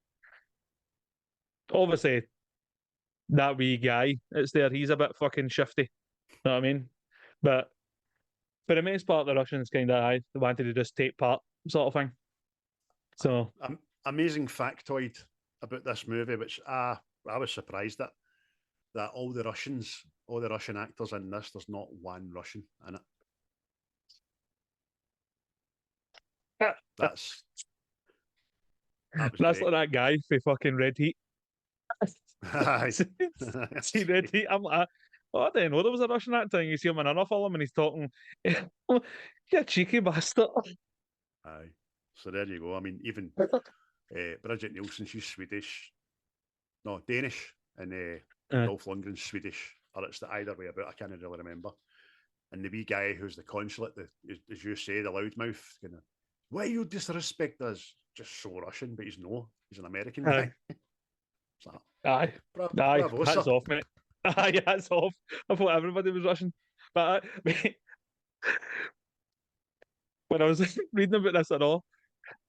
obviously, that wee guy, it's there. He's a bit fucking shifty. Know what I mean? But for the most part, the Russians kind of wanted to just take part, sort of thing. So amazing factoid about this movie, which I was surprised at, that all the Russian actors in this, there's not one Russian in it. That's like that guy for fucking Red Heat. See Red Heat? I'm like, I didn't know there was a Russian actor. And you see him in another film and he's talking, you cheeky bastard. Aye. So there you go. I mean, even Bridget Nielsen, she's Swedish. No, Danish. And Dolph Longren's Swedish. Or it's either way about, I can't really remember. And the wee guy who's the consulate, as you say, the loudmouth, kind of, why you disrespect us? Just so Russian, but he's an American guy. Aye. Bravo, hats sir. off, mate. Aye, hats off. I thought everybody was Russian. But when I was reading about this at all,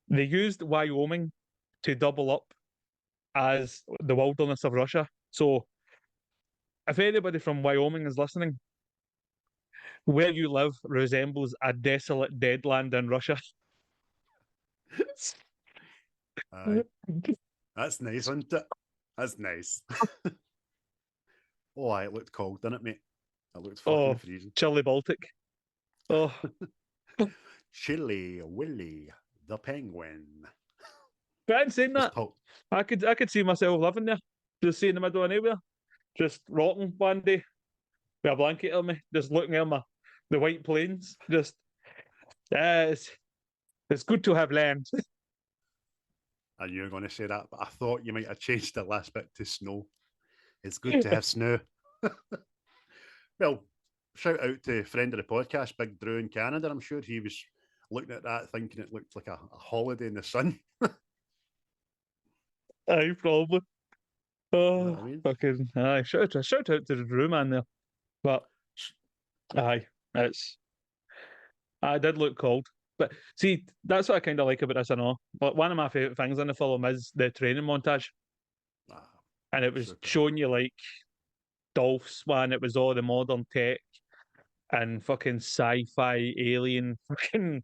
they used Wyoming to double up as the wilderness of Russia. So if anybody from Wyoming is listening, where you live resembles a desolate dead land in Russia. Aye. That's nice, isn't it? That's nice. Oh, it looked cold, didn't it, mate? It looked fucking freezing. Chilly Baltic. Oh. Chilly Willy the penguin. But in saying that, I could see myself living there, just see in the middle of nowhere, just rotting one day with a blanket on me, just looking at the white plains. Just, it's good to have land. I knew you were going to say that, but I thought you might have changed the last bit to snow. It's good to have snow. Well, shout out to a friend of the podcast, Big Drew in Canada. I'm sure he was looking at that thinking it looked like a holiday in the sun. Aye, probably. Oh, you know what I mean? Fucking aye! Shout out to the Drew man there. But aye, I did look cold. But see, that's what I kind of like about this and all. But one of my favourite things in the film is the training montage. And it was showing you like Dolph's one, it was all the modern tech and fucking sci-fi alien, fucking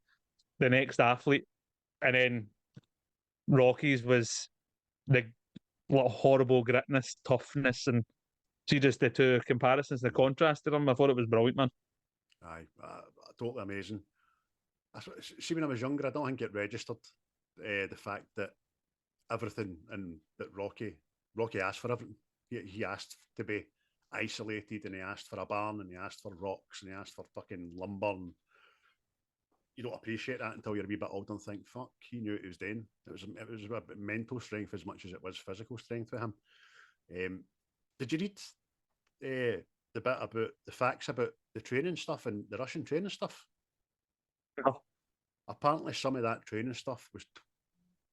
the next athlete. And then Rocky's was the horrible gritness, toughness, and see just the two comparisons, the contrast to them. I thought it was brilliant, man. Aye, totally amazing. See, when I was younger, I don't think it registered the fact that everything and that Rocky asked for everything. He asked to be isolated, and he asked for a barn, and he asked for rocks, and he asked for fucking lumber. And you don't appreciate that until you're a wee bit older and think, fuck, he knew what he was doing. It was a mental strength as much as it was physical strength with him. Did you read the bit about the facts about the training stuff and the Russian training stuff? No. Apparently, some of that training stuff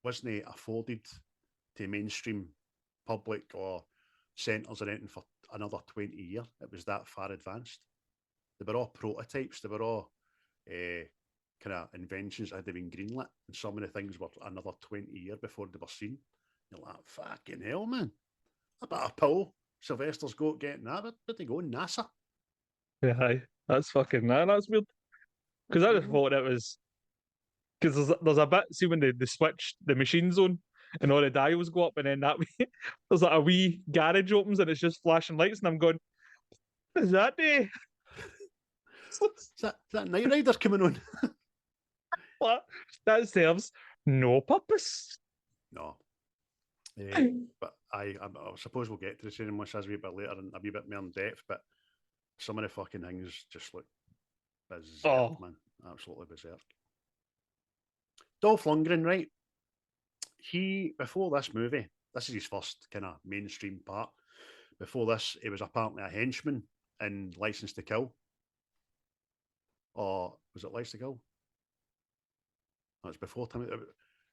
wasn't afforded to mainstream public or centres or anything for another 20 years. It was that far advanced. They were all prototypes. They were all kind of inventions that had been greenlit, and some of the things were another 20 years before they were seen. You're like, fucking hell, man. I better pull Sylvester's goat getting that. Where'd they go? NASA? Yeah, that's fucking that's weird. Because I just thought it was because there's a bit, see when they switch the machines on and all the dials go up, and then that way there's like a wee garage opens and it's just flashing lights, and I'm going, what is that day? Is that Knight Rider coming on? What? That serves no purpose. No. But I suppose we'll get to the training much as a wee bit later and a wee bit more in depth, but some of the fucking things just look berserk, man. Absolutely berserk. Dolph Lundgren, right? He, before this movie, this is his first kind of mainstream part. Before this, he was apparently a henchman in License to Kill. Or was it License to Kill? No, it's before time.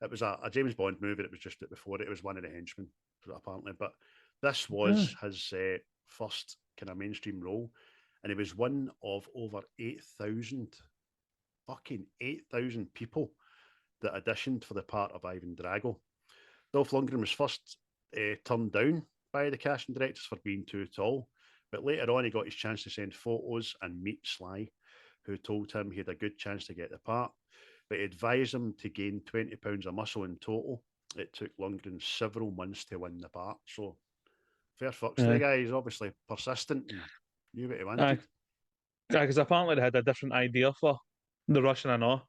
It was a James Bond movie. It was just before it. It was one of the henchmen, apparently. But this was his first kind of mainstream role, and he was one of over 8,000, fucking 8,000 people that auditioned for the part of Ivan Drago. Dolph Lundgren was first turned down by the casting directors for being too tall, but later on he got his chance to send photos and meet Sly, who told him he had a good chance to get the part. But he advised him to gain 20 pounds of muscle in total. It took Lundgren several months to win the part. So, fair fucks to the guy. He's obviously persistent and knew what he wanted. Because apparently they had a different idea for the Russian Ivan.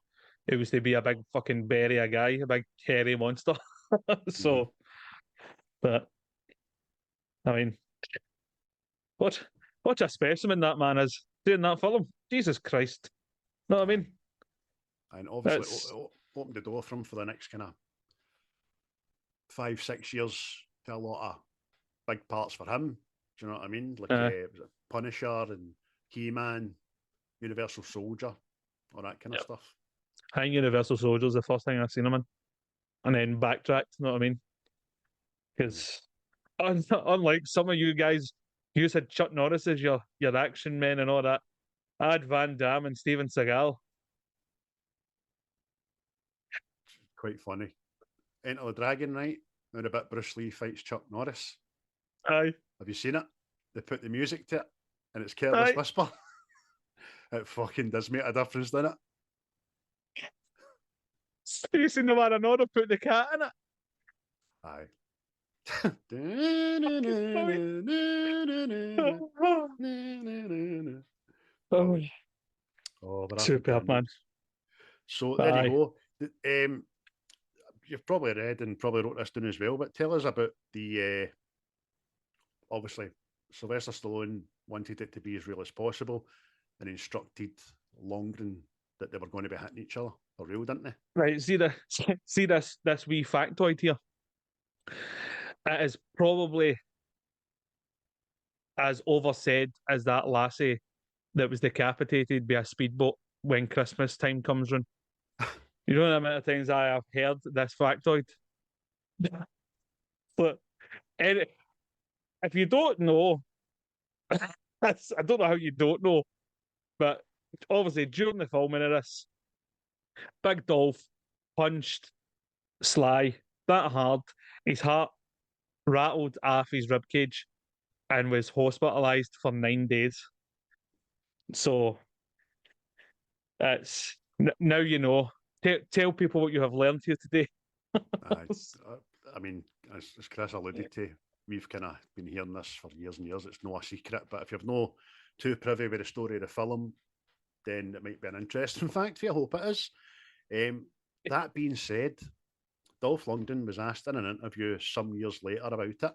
It was to be a big fucking berry, a guy, a big hairy monster. So, but, I mean, what a specimen that man is doing that film. Jesus Christ. Know what I mean? And obviously opened the door for him for the next kind of 5-6 years to a lot of big parts for him. Do you know what I mean? Like was it Punisher and He-Man, Universal Soldier, all that kind of stuff. I think Universal Soldier's the first thing I've seen him in. And then backtracked, you know what I mean? Because unlike some of you guys, you said Chuck Norris is your action men and all that. I had Van Damme and Steven Seagal. Quite funny. Enter the Dragon, right? Now the bit Bruce Lee fights Chuck Norris. Aye. Have you seen it? They put the music to it, and it's Careless Whisper. It fucking does make a difference, doesn't it? You seen the one another put the cat in it? Aye. But superb, man. So there you go. You've probably read and probably wrote this down as well, but tell us about the obviously Sylvester Stallone wanted it to be as real as possible and instructed Longren that they were going to be hitting each other for real, didn't they? Right, see this wee factoid here. It is probably as oversaid as that lassie that was decapitated by a speedboat when Christmas time comes round. You know the amount of times I have heard this factoid? But if you don't know, I don't know how you don't know, but obviously during the filming of this, Big Dolph punched Sly that hard, his heart rattled off his ribcage and was hospitalised for 9 days. So it's now you know. Tell people what you have learned here today. I mean, as Chris alluded to, we've kind of been hearing this for years and years. It's no a secret, but if you're no too privy with the story of the film, then it might be an interesting fact for you. I hope it is. That being said, Dolph Lundgren was asked in an interview some years later about it,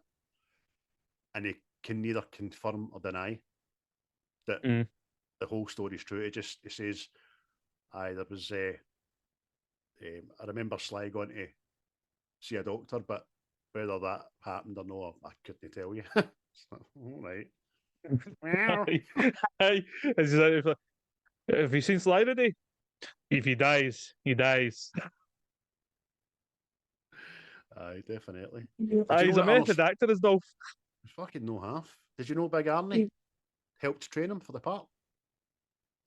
and he can neither confirm or deny that the whole story is true. He says, there was I remember Sly going to see a doctor, but whether that happened or not, I couldn't tell you. All right. Have you seen Sly today? If he dies, he dies. Aye, definitely. He's a method actor, as Dolph. Fucking no half. Did you know Big Arnie helped train him for the part?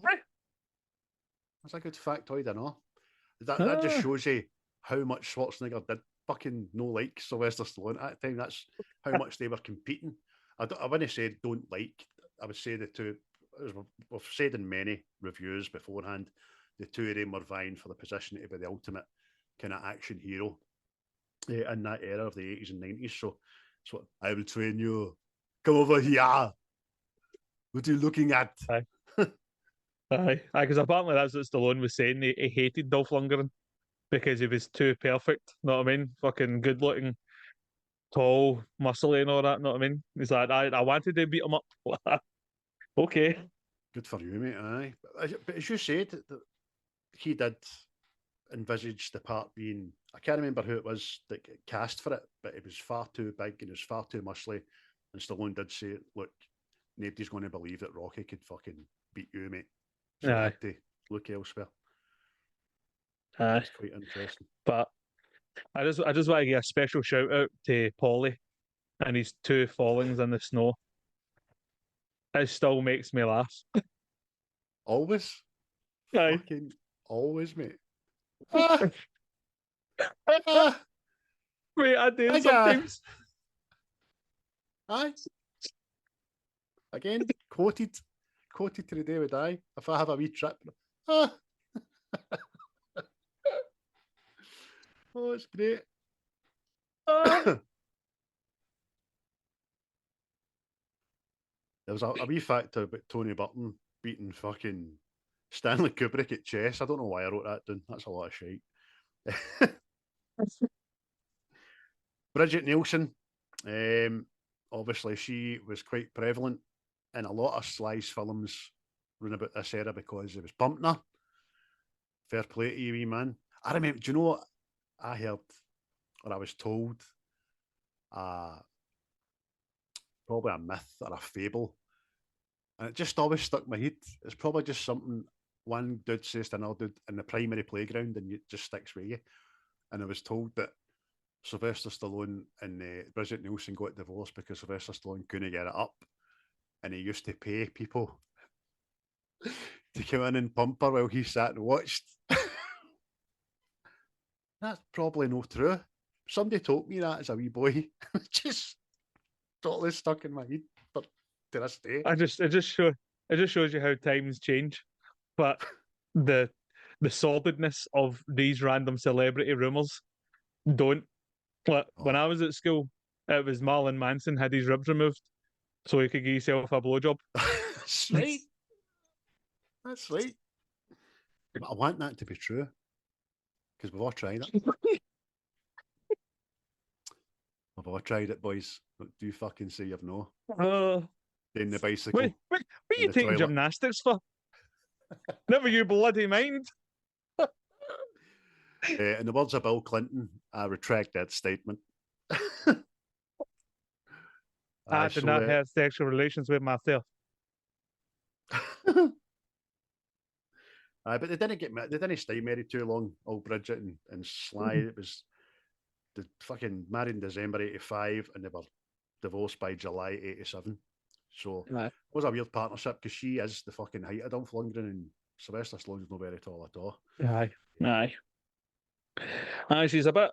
That's a good factoid, I know. That just shows you how much Schwarzenegger did fucking no like Sylvester Stallone at the time. That's how much they were competing. I wouldn't say don't like. I would say the two as we've said in many reviews beforehand, the two of them were vying for the position to be the ultimate kind of action hero in that era of the 80s and 90s. So I will train you. Come over here. What are you looking at? Aye. Aye, because apparently that's what Stallone was saying. He hated Dolph Lundgren because he was too perfect. Know what I mean? Fucking good looking, tall, muscly, and all that. Know what I mean? He's like, I wanted to beat him up. Okay. Good for you, mate. Aye, but as you said, that he did envisage the part being. I can't remember who it was that cast for it, but it was far too big and it was far too muscly. And Stallone did say, "Look, nobody's going to believe that Rocky could fucking beat you, mate." So I had to look elsewhere. That's quite interesting. But I just want to give a special shout out to Paulie and his two fallings in the snow. It still makes me laugh. Always, Aye. fucking always, mate. Ah, Wait, I do sometimes. Aye. Again, quoted to the day we die. If I have a wee trip. Ah. Oh, it's great. There was a wee factor about Tony Burton beating fucking Stanley Kubrick at chess. I don't know why I wrote that down. That's a lot of shite. Bridget Nielsen, obviously she was quite prevalent in a lot of Sly's films run about this era because it was bumping her. Fair play to you, wee man. I remember, do you know what I heard, or I was told, probably a myth or a fable, and it just always stuck in my head. It's probably just something one dude says to another dude in the primary playground and it just sticks with you. And I was told that Sylvester Stallone and Bridget Nielsen got divorced because Sylvester Stallone couldn't get it up, and he used to pay people to come in and pump her while he sat and watched. That's probably no true. Somebody told me that as a wee boy. Just totally stuck in my head for to this day. It just shows you how times change. But the sordidness of these random celebrity rumors don't. Like, when I was at school, it was Marlon Manson had his ribs removed so he could give himself a blowjob. That's right. That's right. But I want that to be true because we've all tried it. We've all tried it, boys. Do you fucking say you've no? In the bicycle. What are you taking gymnastics for? Never you bloody mind. In the words of Bill Clinton, I retract that statement. I did not have sexual relations with myself. But they didn't stay married too long, old Bridget and Sly. It was the fucking married in December 85 and they were divorced by July 87. So it was a weird partnership because she is the fucking height of Dolph Lundgren and Sylvester Stallone's not very tall at all. Aye. She's a bit.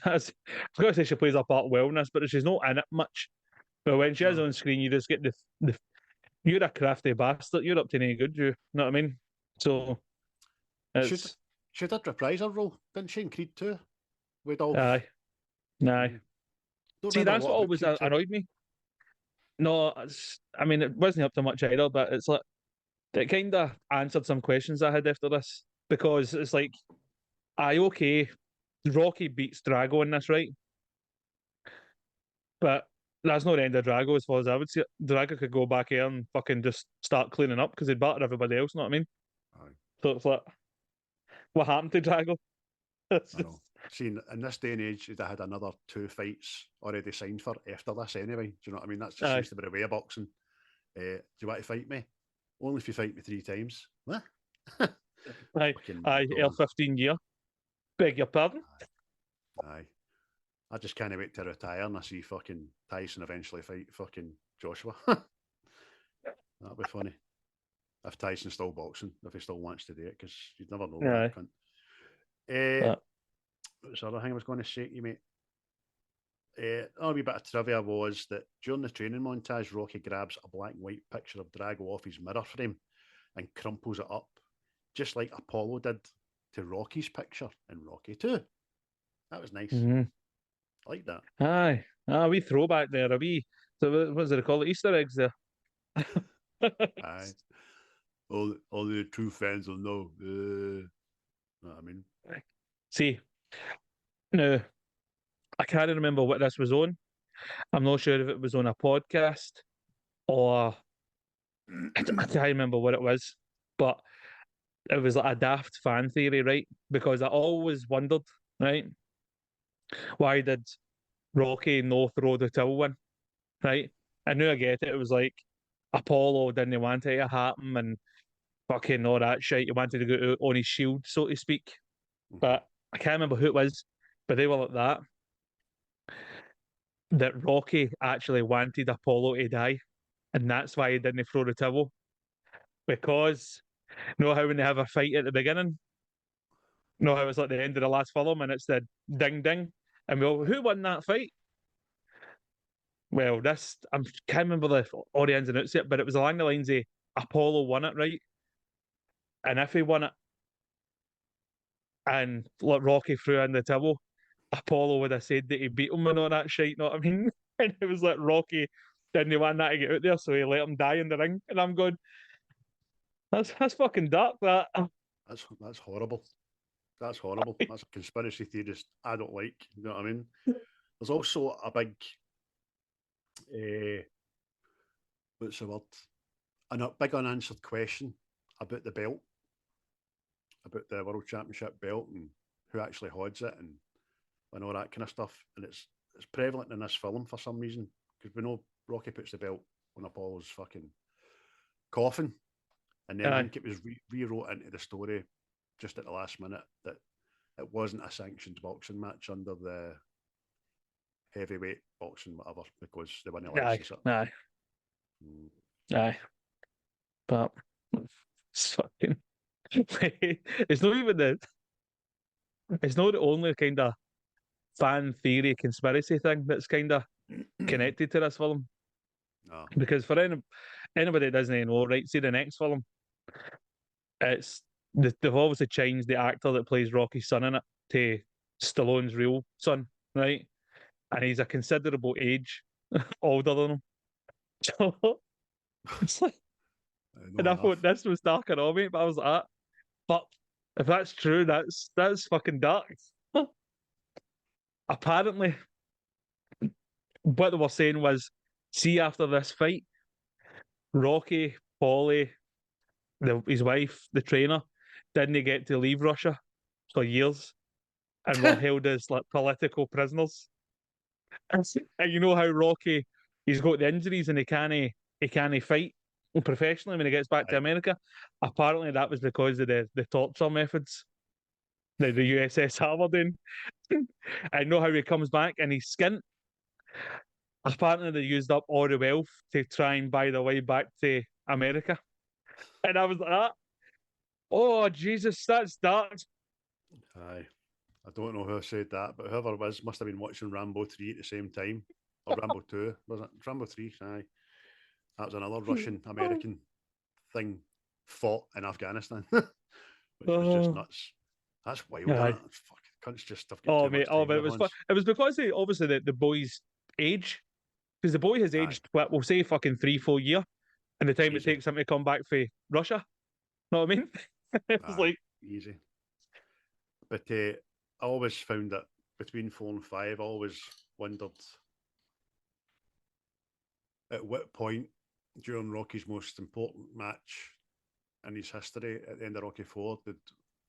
I was going to say she plays a part well in this, but she's not in it much. But when she is on screen, you just get the you're a crafty bastard. You're up to any good, you know what I mean? So she did reprise her role, didn't she, in Creed 2? With Dolph. Aye. See, that's what always annoyed me. No, I mean, it wasn't up to much either, but it's like it kind of answered some questions I had after this because it's like, okay, Rocky beats Drago in this, right? But that's not the end of Drago as far as I would see it. Drago could go back here and fucking just start cleaning up because he'd batter everybody else, know what I mean? Aye. So it's like, what happened to Drago? I know. See, in this day and age, they had another 2 fights already signed for after this anyway. Do you know what I mean? That just seems to be the way of boxing. Do you want to fight me? Only if you fight me 3 times. What? Aye, 15 year. Beg your pardon? Aye. I just can't wait to retire and I see fucking Tyson eventually fight fucking Joshua. That'd be funny. If Tyson's still boxing, if he still wants to do it, because you'd never know. What's the other thing I was going to say to you, mate? a wee bit of trivia was that during the training montage, Rocky grabs a black and white picture of Drago off his mirror frame and crumples it up, just like Apollo did to Rocky's picture in Rocky 2. That was nice. Mm-hmm. I like that. Aye. Ah, we throwback there. A wee, so what does it call it? Easter eggs there. Aye. All the true fans will know. Know what I mean? See, no, I can't remember what this was on. I'm not sure if it was on a podcast or I can't remember what it was, but it was like a daft fan theory, right? Because I always wondered, right, why did Rocky no throw the towel win, right? I knew I get it. It was like Apollo didn't want it to happen and fucking all that shit. He wanted to go on his shield, so to speak. But I can't remember who it was, but they were like that. That Rocky actually wanted Apollo to die, and that's why he didn't throw the towel. Because you know how when they have a fight at the beginning, you know how it's like the end of the last film and it's the ding ding, and we all, who won that fight? Well, this I can't remember all the ins and outs yet, but it was along the lines of Apollo won it, right? And if he won it and like Rocky threw in the towel, Apollo would have said that he beat him and all that shit, you know what I mean? And it was like Rocky didn't want that to get out there, so he let him die in the ring. And I'm going, that's fucking dark, that. That's horrible. That's horrible. That's a conspiracy theorist I don't like. You know what I mean? There's also a big what's the word? A big unanswered question about the belt, about the World Championship belt and who actually holds it and all that kind of stuff. And it's prevalent in this film for some reason, because we know Rocky puts the belt on Apollo's fucking coffin. And then I think it was rewrote into the story just at the last minute that it wasn't a sanctioned boxing match under the heavyweight boxing, whatever, because they wouldn't license it. Aye. Aye. But it's fucking it's not even it's not the only kind of fan theory conspiracy thing that's kind of connected to this film. No. Because for anybody that doesn't know, right, see the next film, it's they've obviously changed the actor that plays Rocky's son in it to Stallone's real son, right? And he's a considerable age older than him. So it's like, and I thought this was darker on me, but I was like, but if that's true, that's fucking dark. Apparently, what they were saying was, see, after this fight, Rocky, Paulie, his wife, the trainer, didn't get to leave Russia for years and were held as like political prisoners. And you know how Rocky, he's got the injuries and he can't fight professionally when he gets back to America. Apparently, that was because of the torture methods the USS Aberdeen. I know how he comes back and he's skint. Apparently, they used up all the wealth to try and buy the way back to America. And I was like, that. Oh, Jesus, that's dark. Aye. I don't know who said that, but whoever it was must have been watching Rambo 3 at the same time. Or Rambo 2, was it? Rambo 3, aye. That was another Russian-American thing fought in Afghanistan. Which was just nuts. That's wild, that. Fuck, cunts just have got too much time but it was because obviously the boy's age. Because the boy has aged, what, we'll say fucking 3-4 years, and the time it takes him to come back for Russia. Know what I mean? It was like easy. But I always found that between 4 and 5, I always wondered at what point during Rocky's most important match in his history at the end of Rocky 4 did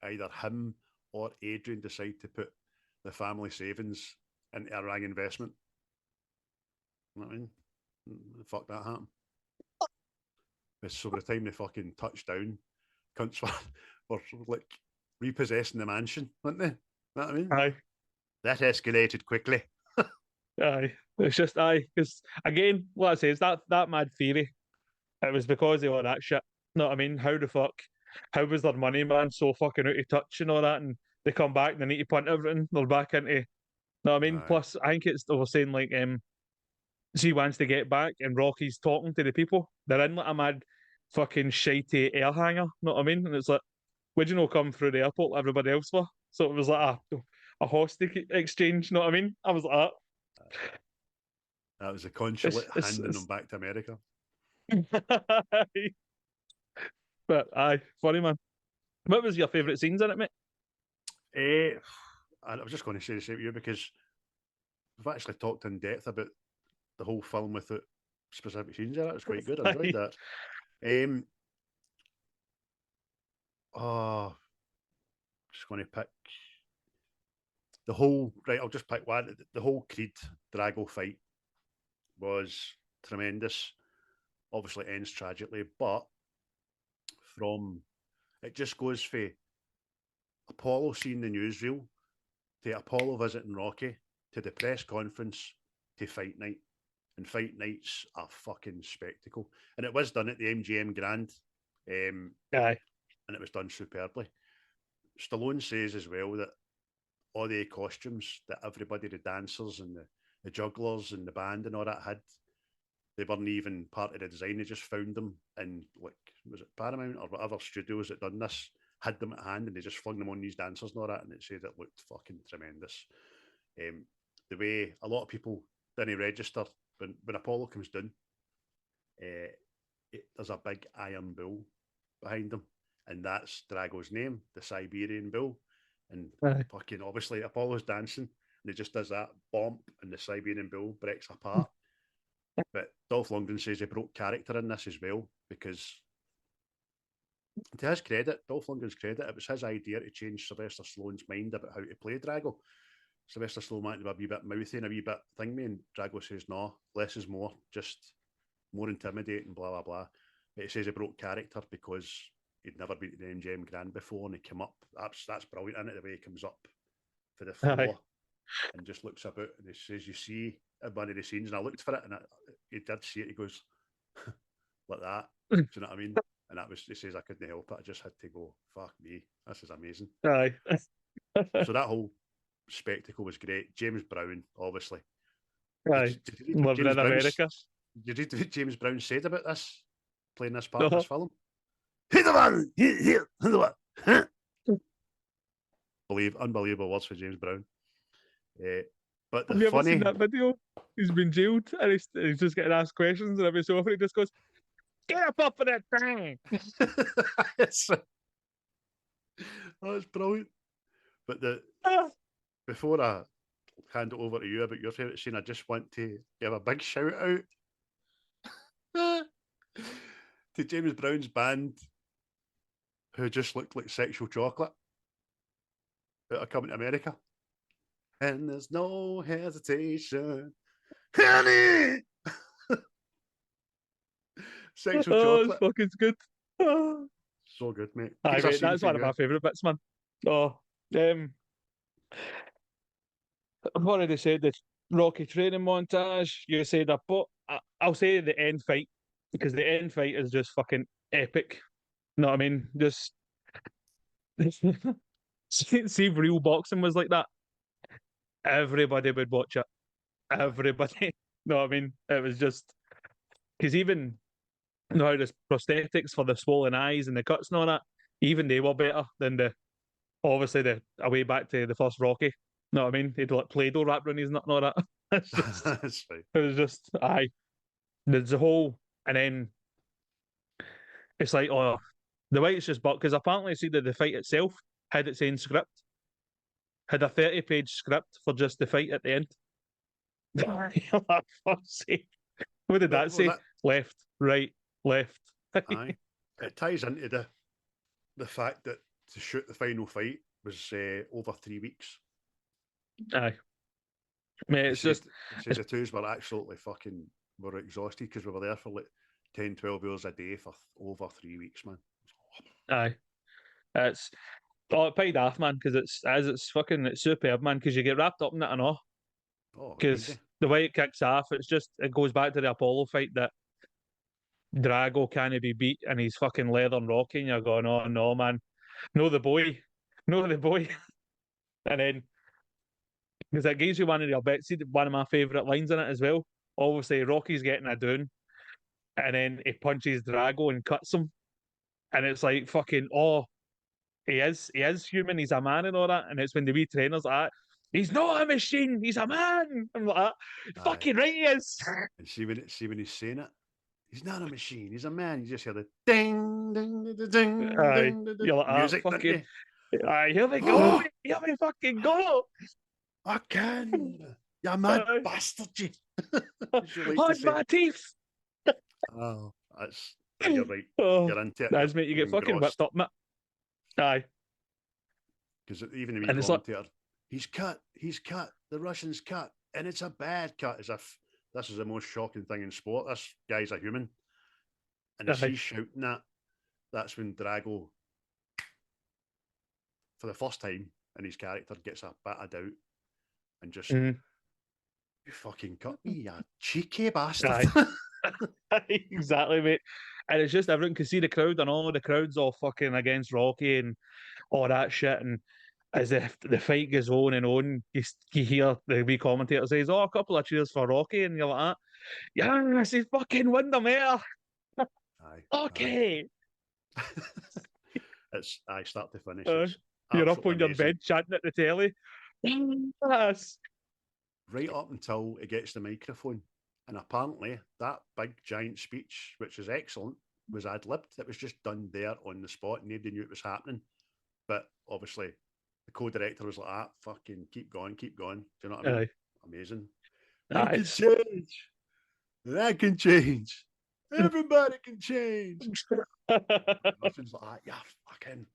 either him or Adrian decide to put the family savings into a wrong investment. You know what I mean? Fuck that happened. So by the time they fucking touched down, cunts were like repossessing the mansion, weren't they? You know what I mean? Aye. That escalated quickly. Aye. It's just because again, what I say is that mad theory. It was because of all that shit. You know what I mean? How the fuck? How was their money man so fucking out of touch and all that? And they come back and they need to punt everything. They're back into know what I mean? Aye. Plus, I think they were saying like she wants to get back and Rocky's talking to the people. They're in like a mad fucking shitey air hangar, know what I mean? And it's like, would you know come through the airport like everybody else were? So it was like a hostage exchange, know what I mean? I was like, That was a consulate handing them it's... back to America. But aye, funny man. What was your favourite scenes in it, mate? I was just going to say the same to you because we've actually talked in depth about the whole film without specific scenes in it. It was quite good. I enjoyed that. Just going to pick the whole, right, I'll just pick one. The whole Creed Drago fight was tremendous. Obviously ends tragically, but it just goes for Apollo seeing the newsreel to Apollo visiting Rocky to the press conference to fight night. And fight night's a fucking spectacle. And it was done at the MGM Grand. Aye. And it was done superbly. Stallone says as well that all the costumes that everybody, the dancers and the jugglers and the band and all that had, they weren't even part of the design. They just found them in, like, was it Paramount or whatever studios that done this, had them at hand and they just flung them on these dancers and all that, and it said it looked fucking tremendous. The way a lot of people didn't register when Apollo comes down, there's a big iron bull behind him, and that's Drago's name, the Siberian Bull. And fucking obviously Apollo's dancing, and he just does that bump, and the Siberian Bull breaks apart. But Dolph Longren says he broke character in this as well, because to his credit, Dolph Lundgren's credit, it was his idea to change Sylvester Stallone's mind about how to play Drago. Sylvester Stallone wanted to be a wee bit mouthy and a wee bit thingy, and Drago says, no, less is more, just more intimidating, blah, blah, blah. But he says he broke character because he'd never been to the MGM Grand before, and he came up. That's brilliant, isn't it, the way he comes up for the floor and just looks about, and he says, you see, in one of the scenes, and I looked for it, and he did see it, he goes, like that. Do you know what I mean? And that was, he says, I couldn't help it. I just had to go, fuck me, this is amazing. Aye. So that whole spectacle was great. James Brown, obviously. Aye. Living in America. Did you read what James Brown said about this, playing this part in this film? Hit the man! Hit the man! Unbelievable words for James Brown. But the Have you ever funny... seen that video? He's been jailed and he's just getting asked questions, and every so often he just goes, get up off of that thing! That's brilliant. But before I hand it over to you about your favourite scene, I just want to give a big shout out to James Brown's band, who just looked like Sexual Chocolate out of Coming to America. And there's no hesitation, honey. Sexual Chocolate. It's fucking good. So good, mate. Aye, mate, that's one of my favourite bits, man. I've already said the Rocky training montage. You said I'll say the end fight, because the end fight is just fucking epic. You know what I mean? Just see if real boxing was like that, everybody would watch it. Everybody. You know what I mean? It was just because even how there's prosthetics for the swollen eyes and the cuts and all that, even they were better than obviously the way back to the first Rocky. You know what I mean? He'd like Play-Doh wrapped around his nut and all that. It's just, That's right. It was just, aye. There's a whole, and then it's like, oh, the way it's just, but because apparently see that the fight itself had its own script, had a 30-page script for just the fight at the end. What did that say? Left, right, left. Aye. It ties into the fact that to shoot the final fight was over 3 weeks. Aye. Mate, it's just... The twos were absolutely fucking... Were exhausted because we were there for like 10, 12 hours a day for over 3 weeks, man. Aye. It paid off, man, because it's superb, man, because you get wrapped up in it and all. Because the way it kicks off, it goes back to the Apollo fight that Drago can't be beat and he's fucking leathering Rocky, and you're going, oh no, man. No the boy. And then because it gives you one of your bits. See, one of my favourite lines in it as well. Obviously, Rocky's getting a down, and then he punches Drago and cuts him, and it's like fucking he is human, he's a man and all that, and it's when the wee trainer's like, he's not a machine, he's a man. I'm like, Aye. fucking right he is. And see when he's saying it, he's not a machine, he's a man. You just hear the ding, ding, ding, ding, Aye, ding, ding, you're like, music, don't fucking, you? aye, here we go, here we fucking go. I can. You mad Aye. bastard, you. As you like to On say. my teeth. Oh, you're right. Oh, You're into it. that's mate, you get fucking whipped up, mate. Aye. Because even the wee And it's like, commentator, he's cut, the Russian's cut, and it's a bad cut, as if this is the most shocking thing in sport. This guy's a human. And as Aye. he's shouting that, that's when Drago, for the first time in his character, gets a bit of doubt and just, Mhm. you fucking cut me, you cheeky bastard. Aye. Exactly, mate. And it's just everyone can see the crowd, and all the crowd's all fucking against Rocky and all that shit. And as the fight goes on and on, you hear the wee commentator says, "Oh, a couple of cheers for Rocky," and you're like, "Yes, he's fucking won the mayor." Aye, Okay. It's start to finish. Uh, It's You're up absolutely on your amazing. bed chanting at the telly. Yes. Right up until he gets the microphone. And apparently that big giant speech, which is excellent, was ad-libbed. It was just done there on the spot. Nobody knew it was happening. But obviously the co-director was like, fucking keep going. Do you know what I mean? Aye. Amazing. Aye, I can change. I can change. Everybody can change. Nothing's like that. Yeah, fucking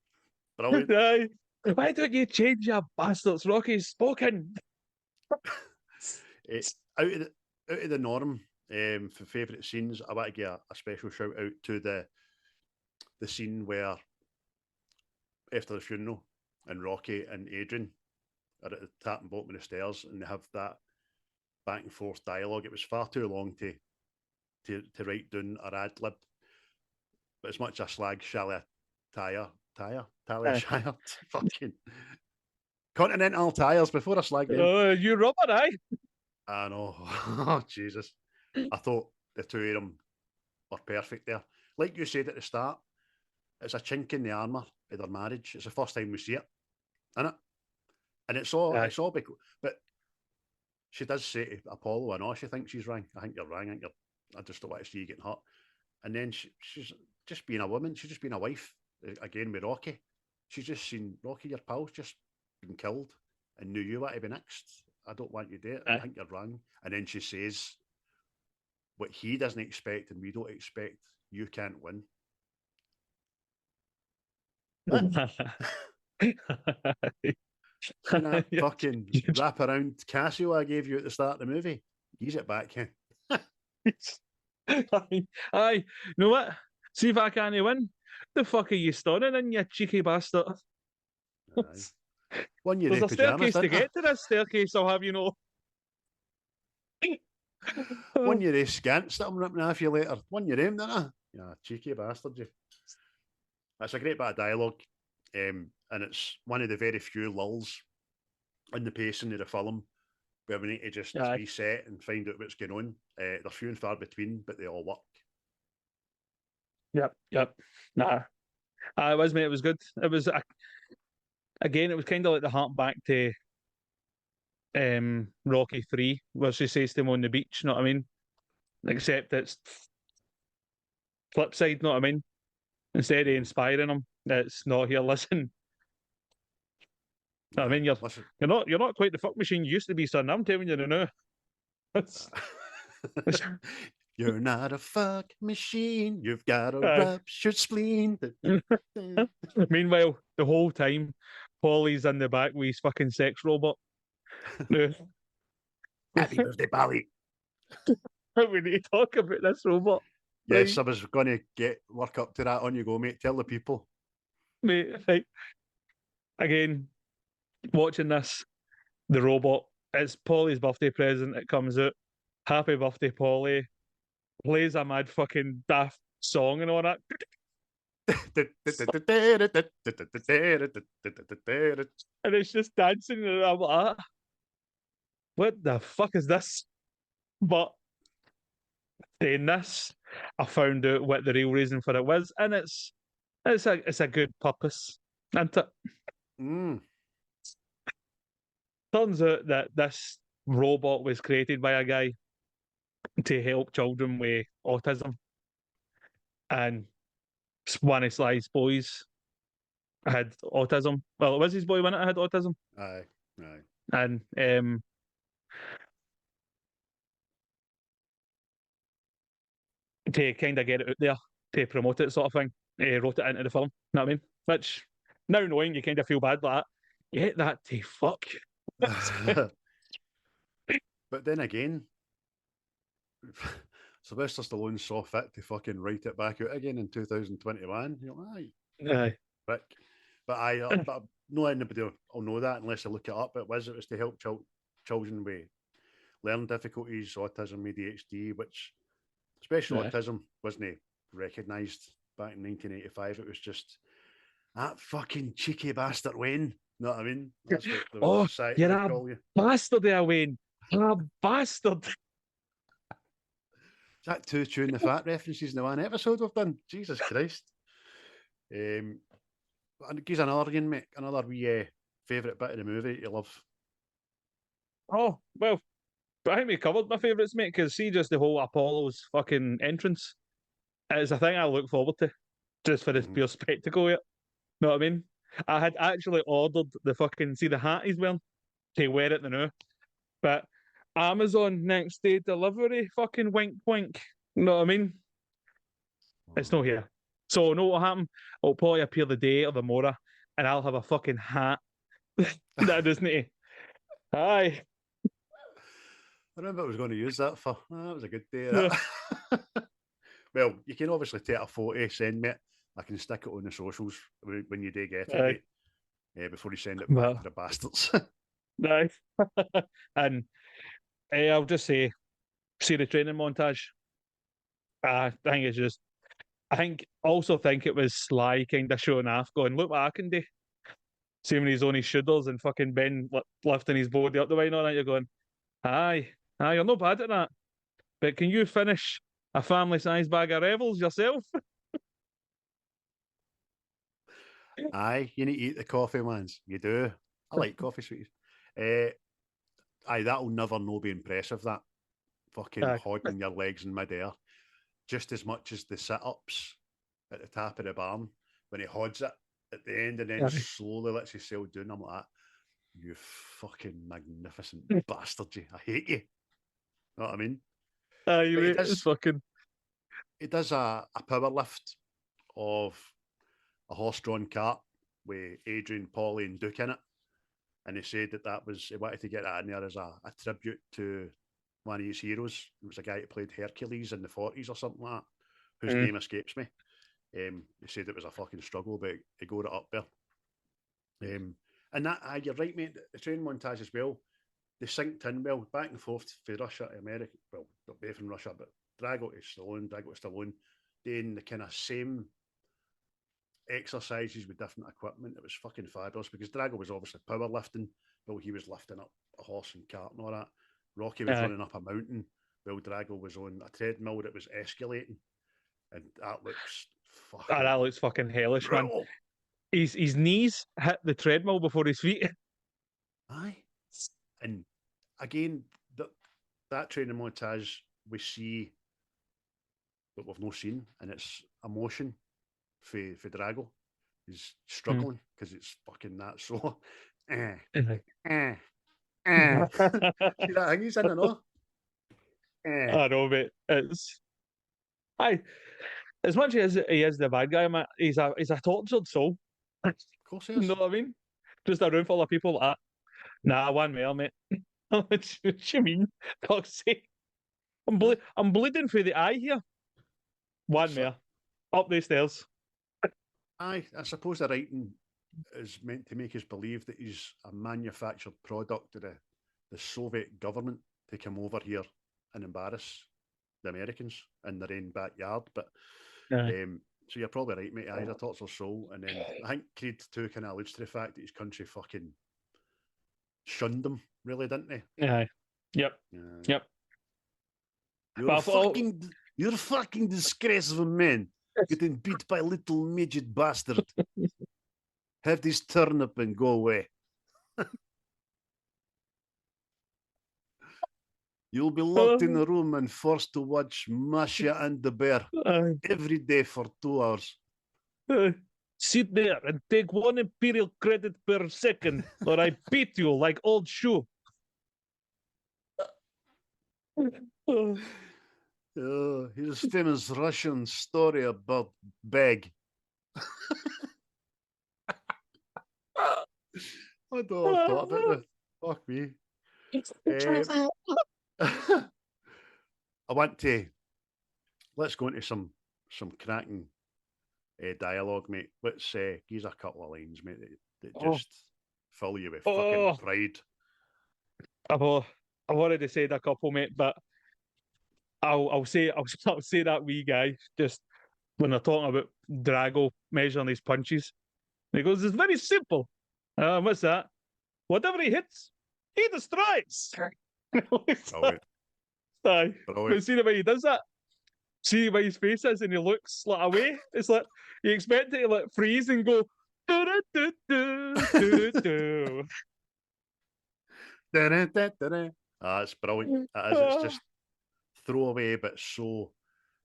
brilliant. Aye. Why don't you change your bastards? Rocky's spoken. It's out of the norm. For favourite scenes, I want to give a special shout out to the scene where after the funeral and Rocky and Adrian are at the top and bottom of the stairs and they have that back and forth dialogue. It was far too long to write down or ad lib, but as much as I slag Talia Shire, fucking Continental tires before I slag them. Oh, you rubber, aye? I know. Oh, Jesus. I thought the two of them were perfect there. Like you said at the start, it's a chink in the armour of their marriage. It's the first time we see it, isn't it? And it's all because, but she does say to Apollo, I know she thinks she's wrong. I think you're wrong. I just don't want to see you getting hurt. And then she's just being a woman. She's just being a wife. Again with Rocky. She's just seen Rocky, your pal's just been killed and knew you want to be next. I don't want you there. I think you're wrong. And then she says what he doesn't expect and we don't expect, you can't win. And that fucking wrap around Casio I gave you at the start of the movie, ease it back, Ken. Aye, you know what? See if I can't win. The fuck are you stunning in, you cheeky bastard? One year There's a staircase to get to this staircase, I'll have you know. One year scants that I'm ripping off you later. One year didn't I? Yeah, cheeky bastard, you. That's a great bit of dialogue, and it's one of the very few lulls in the pacing of the film where we need to just reset and find out what's going on. They're few and far between, but they all work. Yep. Nah. It was, mate. It was good. It was, again, it was kind of like the hark back to Rocky 3, where she says to him on the beach, you know what I mean? Except it's flip side, you know what I mean? Instead of inspiring him, it's not here, listen. I mean, you're not quite the fuck machine you used to be, son. I'm telling you now. You're not a fuck machine. You've got a ruptured spleen. Meanwhile, the whole time, Paulie's in the back with his fucking sex robot. Happy birthday, Pally. We need to talk about this robot. Yes, right. I was going to work up to that. On you go, mate. Tell the people. Mate, right. Again, watching this, the robot, it's Paulie's birthday present. It comes out. Happy birthday, Paulie. Plays a mad fucking daft song and all that. And it's just dancing and I'm like, what the fuck is this? But in this, I found out what the real reason for it was, and it's a good purpose. And it Mm. turns out that this robot was created by a guy to help children with autism, and one of Sly's boys had autism. Well, it was his boy when it had autism, Aye. Aye. and to kind of get it out there to promote it, sort of thing. He wrote it into the film. You know what I mean? Which now knowing you kind of feel bad like that. Get that to fuck. But then again, Sylvester Stallone saw fit to fucking write it back out again in 2021. You're like, aye, Aye. Rick. But but no anybody will know that unless they look it up. It was to help children with learning difficulties, autism, ADHD, which special Aye. autism wasn't recognised back in 1985. It was just that fucking cheeky bastard Wayne. You know what I mean? That's what the Oh, society you're would a call you. bastard there, Wayne. A bastard. Is that two Chewing the Fat references in the one episode we've done? Jesus Christ. And here's another again, mate. Another wee favourite bit of the movie you love. Oh, well, but I think we covered my favourites, mate, because see just the whole Apollo's fucking entrance. It's a thing I look forward to. Just for the pure spectacle of it. Know what I mean? I had actually ordered the fucking see the hat he's wearing to wear it now. But Amazon next day delivery, fucking wink wink. You know what I mean? It's not here. So know what will happen? It'll probably appear the day or the morrow, and I'll have a fucking hat. That doesn't it? Aye. I remember I was going to use that for. That was a good day. Yeah. Well, you can obviously take a photo, send me it. I can stick it on the socials when you do get it, Aye. mate, before you send it Well. back to the bastards. Aye. And I'll just say, see the training montage. I think it's just, also think it was Sly kind of showing off, going, look what I can do. See when he's on his shoulders and fucking Ben lifting his body up the way and all that, you're going, aye, you're not bad at that. But can you finish a family-sized bag of Rebels yourself? Aye, you need to eat the coffee, mans. You do. I like coffee sweeties. Aye, that'll never no be impressive, that fucking Aye. hogging your legs in midair. Just as much as the sit-ups at the top of the barn when he hods it at the end and then Aye. slowly lets himself down. I'm like that. You fucking magnificent bastard, you. I hate you. Know what I mean? Aye, But mate, it's fucking... He does a power lift of a horse-drawn cart with Adrian, Paulie, and Duke in it, and he said that was he wanted to get that in there as a tribute to one of his heroes. It was a guy who played Hercules in the 40s or something like that, whose name escapes me. He said it was a fucking struggle, but he got it up there. And that you're right, mate. The training montage as well. They synced in well, back and forth for Russia to America. Well, not both in Russia, but Drago to Stallone, doing the kind of same exercises with different equipment. It was fucking fabulous because Drago was obviously powerlifting while he was lifting up a horse and cart and all that. Rocky was running up a mountain while Drago was on a treadmill that was escalating. And that looks fucking... that looks fucking hellish, man. brutal. His knees hit the treadmill before his feet. Aye. And again, that training montage we see that we've not seen, and it's emotion for Drago. He's struggling because it's fucking that so. See that thing he's in and all? I know, mate. It's as much as he is the bad guy, man, he's a tortured soul. Of course he You is. know what I mean? Just a room full of people like that. Nah, one more, mate. What you mean? Fuck's sake. I'm bleeding through the eye here. One more. Up the stairs. Aye, I suppose the writing is meant to make us believe that he's a manufactured product of the Soviet government to come over here and embarrass the Americans in their own backyard. But so you're probably right, mate. He's a tortured soul. And then I think Creed 2 kind of alludes to the fact that his country fucking shunned him, really, didn't they? Aye. Yep. Uh, Yep. You're But a I thought, you're a fucking disgrace of a man. Getting beat by a little midget bastard. Have this turnip and go away. You'll be locked in a room and forced to watch Masha and the Bear every day for 2 hours. sit there and take 1 imperial credit per second, or I beat you like old shoe. Here's famous Russian story about bag. I don't know what I thought about this. Fuck me. I want to let's go into some cracking dialogue, mate. Let's use a couple of lines, mate, that just fill you with fucking pride. I've already said a couple, mate, but I'll say that wee guy just when they're talking about Drago measuring his punches. And he goes, "It's very simple. What's that? Whatever he hits, he destroys." Brilliant. Aye. But Brilliant. see the way he does that? See the way his face is and he looks like away? It's like you expect it to like freeze and go do. It's brilliant. It's just throwaway, but so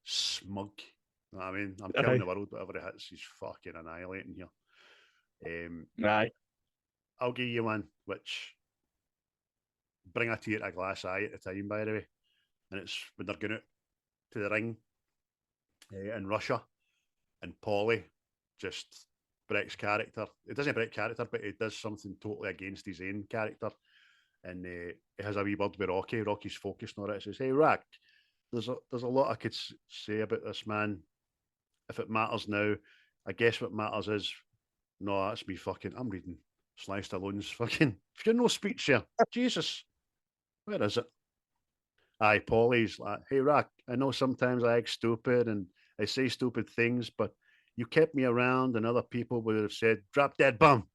smug. You know what I mean? I'm telling the world, whatever it hits, he's fucking annihilating here. Aye. I'll give you one, which bring a tear to a glass eye at the time, by the way. And it's when they're going out to the ring in Russia, and Paulie just breaks character. It doesn't break character, but he does something totally against his own character. And he has a wee word with Rocky. Rocky's focused on it. He says, "Hey, Rack, there's a lot I could say about this man. If it matters now, I guess what matters is, no, that's me fucking, I'm reading Sly Stallone's fucking, if you're no speech here, Jesus, where is it? Aye, Paulie's like, "Hey, Rack, I know sometimes I act stupid and I say stupid things, but you kept me around and other people would have said, drop that bum."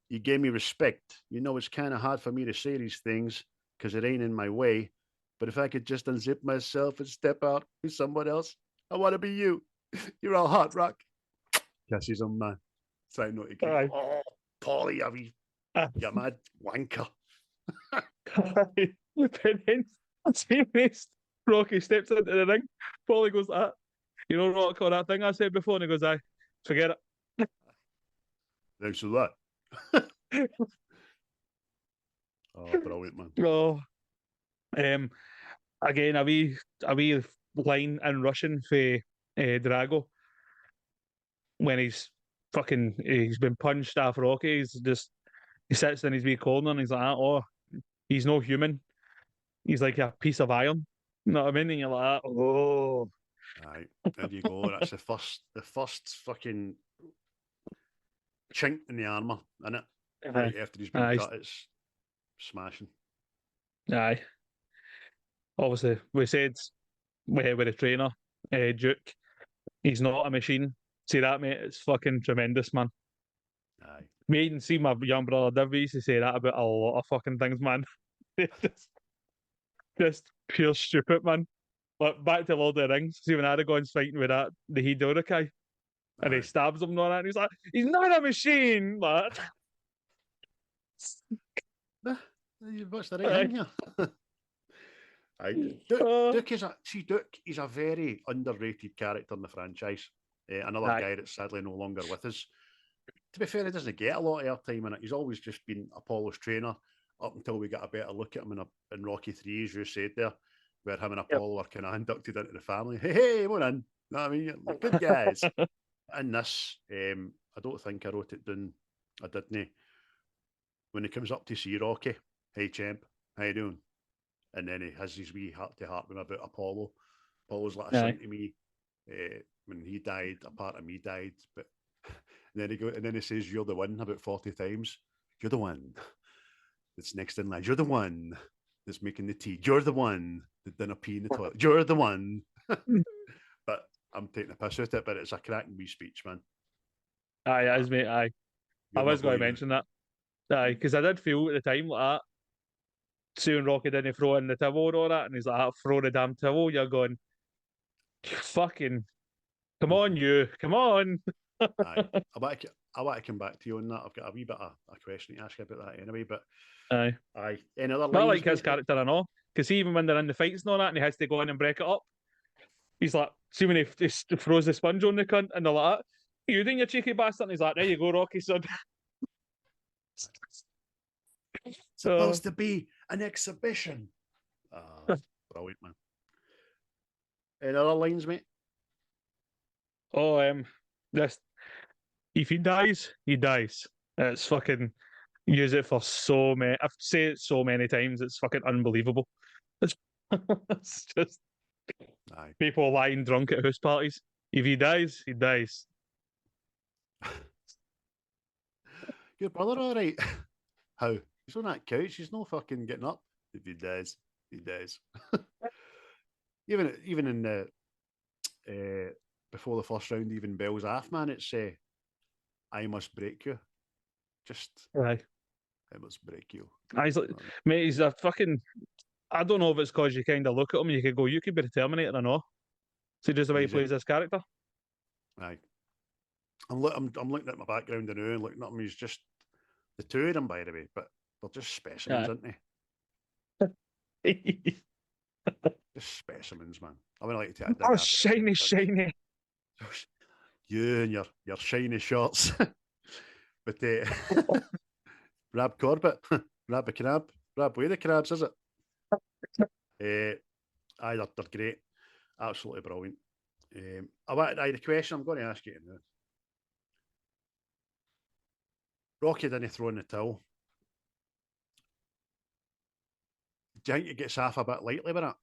You gave me respect. You know, it's kind of hard for me to say these things because it ain't in my way. But if I could just unzip myself and step out with someone else, I want to be you. You're all hot, Rock. Kisses him, man. Try not to get, "Oh, Paulie, you mad wanker." But then, same race, Rocky steps into the ring. Paulie goes like that. You know, Rock, or that thing I said before, and he goes, "Aye, forget it." Thanks for that. Oh, brilliant, man. Oh, again, a wee line in Russian for Drago when he's been punched off Rocky. He sits in his wee corner and he's like, "Oh, he's no human. He's like a piece of iron." You know what I mean? And you're like, "Oh." Aye, there you go. That's the first fucking chink in the armour, innit? Right after he's been cut, it's smashing. Aye. Obviously, we said with the trainer, Duke, he's not a machine. See that, mate? It's fucking tremendous, man. Aye. Me and see my young brother Div used to say that about a lot of fucking things, man. just pure stupid, man. But back to Lord of the Rings. See when Aragorn's fighting with the Hidorikai, and he stabs him and all that, and he's like, "He's not a machine!" Like, you've watched the right thing here. Duke is a very underrated character in the franchise. Another guy that's sadly no longer with us. To be fair, he doesn't get a lot of airtime in it. He's always just been Apollo's trainer up until we got a better look at him in Rocky 3, as you said there, where him and Apollo are kind of inducted into the family. Hey, come on in. No, I mean, good guys. In this, I don't think I wrote it down. I didn't. When he comes up to see Rocky, "Hey, champ, how you doing?" And then he has his wee heart-to-heart with him about Apollo. Apollo's like a son to me. When he died, a part of me died. But and then he says, "You're the one," about 40 times. "You're the one that's next in line. You're the one that's making the tea. You're the one that didn't pee in the toilet. You're the one." But I'm taking a piss out of it, but it's a cracking wee speech, man. Aye, as mate, aye. I was going to mention that. Aye, because I did feel at the time like that. soon Rocky didn't throw in the towel and all that, and he's like, throw the damn towel. You're going, you fucking, come on, come on. Aye. I want to come back to you on that. I've got a wee bit of a question to ask you about that anyway. But Aye. any other But I lines? like his character and all, because even when they're in the fights and all that, and he has to go in and break it up, he's like, see when he throws the sponge on the cunt, and they're like, you doing your cheeky bastard? And he's like, there you go, Rocky, son. Supposed to be an exhibition. Brilliant, man. Any other lines, mate? Oh, this, if he dies, he dies. It's fucking, use it for so many, I've said it so many times, it's fucking unbelievable. It's, it's just Aye. people lying drunk at house parties. If he dies, he dies. Your brother all right? How? He's on that couch, he's no fucking getting up. If he dies, he dies. even in the before the first round, even Bell's off, man, it's I must break you. Just Aye. I must break you. He's like, mate, he's a fucking, I don't know if it's because you kind of look at him and you could go, you could be the Terminator or no. So just the way he plays this character. Aye. I'm looking at my background now and looking at him. He's just the two of them, by the way, but they're just specimens, aren't they? Just specimens, man. I would like to take a shiny. You and your shiny shorts. But Rab Corbett, Rab a crab, Rab where the crabs, is it? Aye, they're great. Absolutely brilliant. The question I'm going to ask you now. Rocky didn't throw in the towel. Do you think it gets half a bit lightly with it?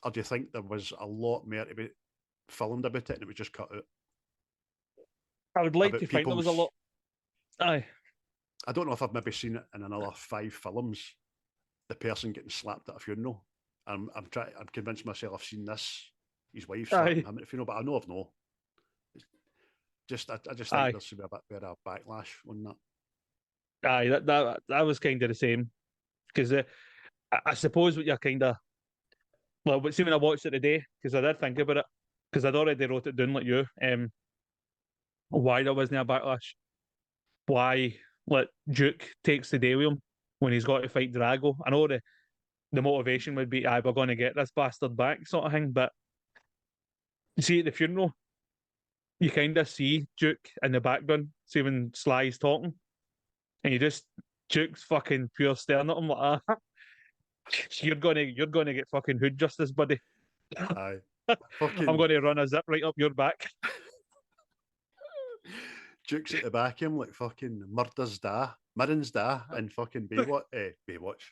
Or do you think there was a lot more to be filmed about it and it was just cut out? I would like to think there was a lot. Aye. I don't know if I've maybe seen it in another 5 films, the person getting slapped at a funeral. I'm convinced myself I've seen this, his wife slapping him at a funeral, but I know I've not. I just think there should be a bit of a backlash on that. Aye, that was kind of the same. Because I suppose what you're kind of, well, see when I watched it today, because I did think about it, because I'd already wrote it down like you, why there wasn't a backlash. Why Duke takes the day with him when he's got to fight Drago. I know the motivation would be, we're going to get this bastard back, sort of thing. But you see at the funeral, you kind of see Duke in the background, see when Sly's talking, and Duke's fucking pure staring at him like, you're gonna get fucking hood justice, buddy. Aye. I'm going to run a zip right up your back. Duke's at the back of him like fucking Mirren's Da in fucking Baywatch,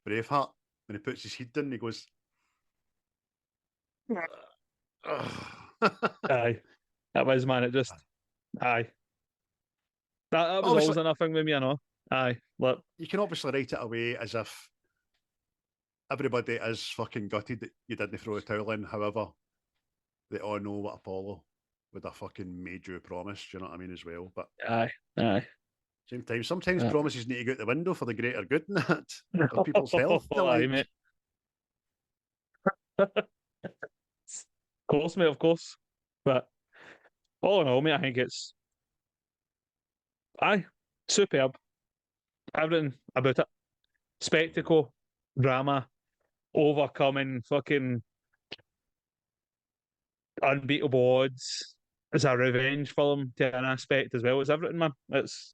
Braveheart. When he puts his head down, he goes, Aye, that was, man. It just, aye. That was always enough thing with me, I know. Aye, look. You can obviously write it away as if everybody is fucking gutted that you didn't throw a towel in. However, they all know what Apollo would have fucking made you a promise. Do you know what I mean as well? But aye. Same time, sometimes promises need to go out the window for the greater good in that, for people's health. Aye, mate. Of course, mate, of course. But all in all, mate, I think it's superb. Everything about it. Spectacle, drama, overcoming fucking unbeatable odds. It's a revenge film to an aspect as well. It's everything, man. It's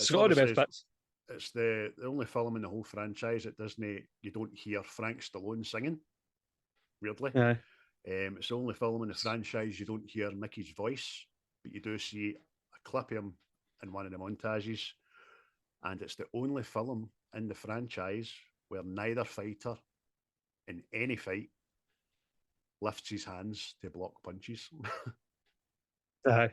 got all the best bits. It's the only film in the whole franchise that you don't hear Frank Stallone singing. Weirdly. It's the only film in the franchise you don't hear Mickey's voice, but you do see a clip of him in one of the montages. And it's the only film in the franchise where neither fighter in any fight lifts his hands to block punches. Aye.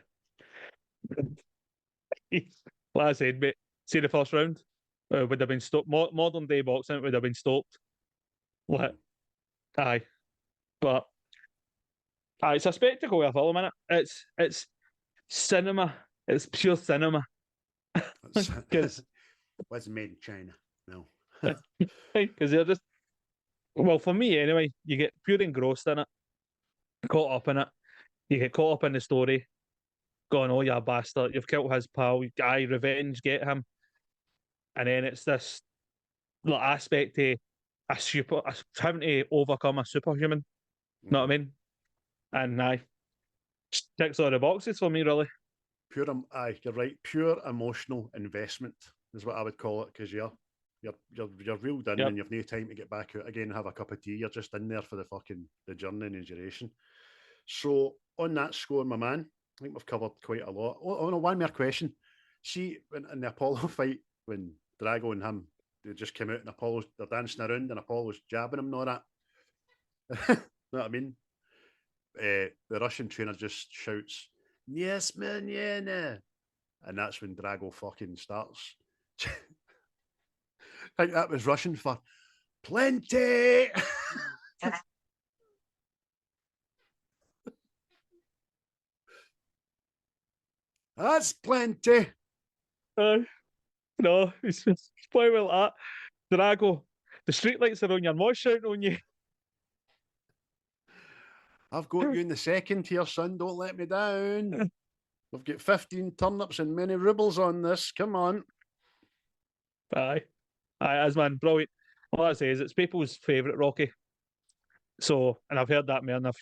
Like I said, mate, see the first round would have been stopped. Modern day boxing would have been stopped. Aye, but it's a spectacle of a film, innit? It's cinema. It's pure cinema. Because was made in China. No. Because they're just, well, for me anyway, you get pure engrossed in it, caught up in it. You get caught up in the story, going, oh, you bastard, you've killed his pal, aye, revenge, get him. And then it's this little aspect of having to overcome a superhuman. Know what I mean? And aye, ticks all the boxes for me, really. Aye, you're right. Pure emotional investment is what I would call it, because you're reeled in Yep. and you've no time to get back out again and have a cup of tea. You're just in there for the journey and the duration. So on that score, my man, I think we've covered quite a lot. Oh no, one more question. See, in the Apollo fight, when Drago and him, they just came out and they're dancing around and Apollo's jabbing him and all that. Know what I mean? The Russian trainer just shouts, "Yes, man, yeah." And that's when Drago fucking starts. I think that was Russian for plenty. That's plenty. No, it's quite well that. Drago, the streetlights are on your mosh shouting on you. I've got you in the second tier, son. Don't let me down. We've got 15 turnips and many rubles on this. Come on. Aye. As man, brilliant. All I say is it's people's favourite Rocky. So, and I've heard that man a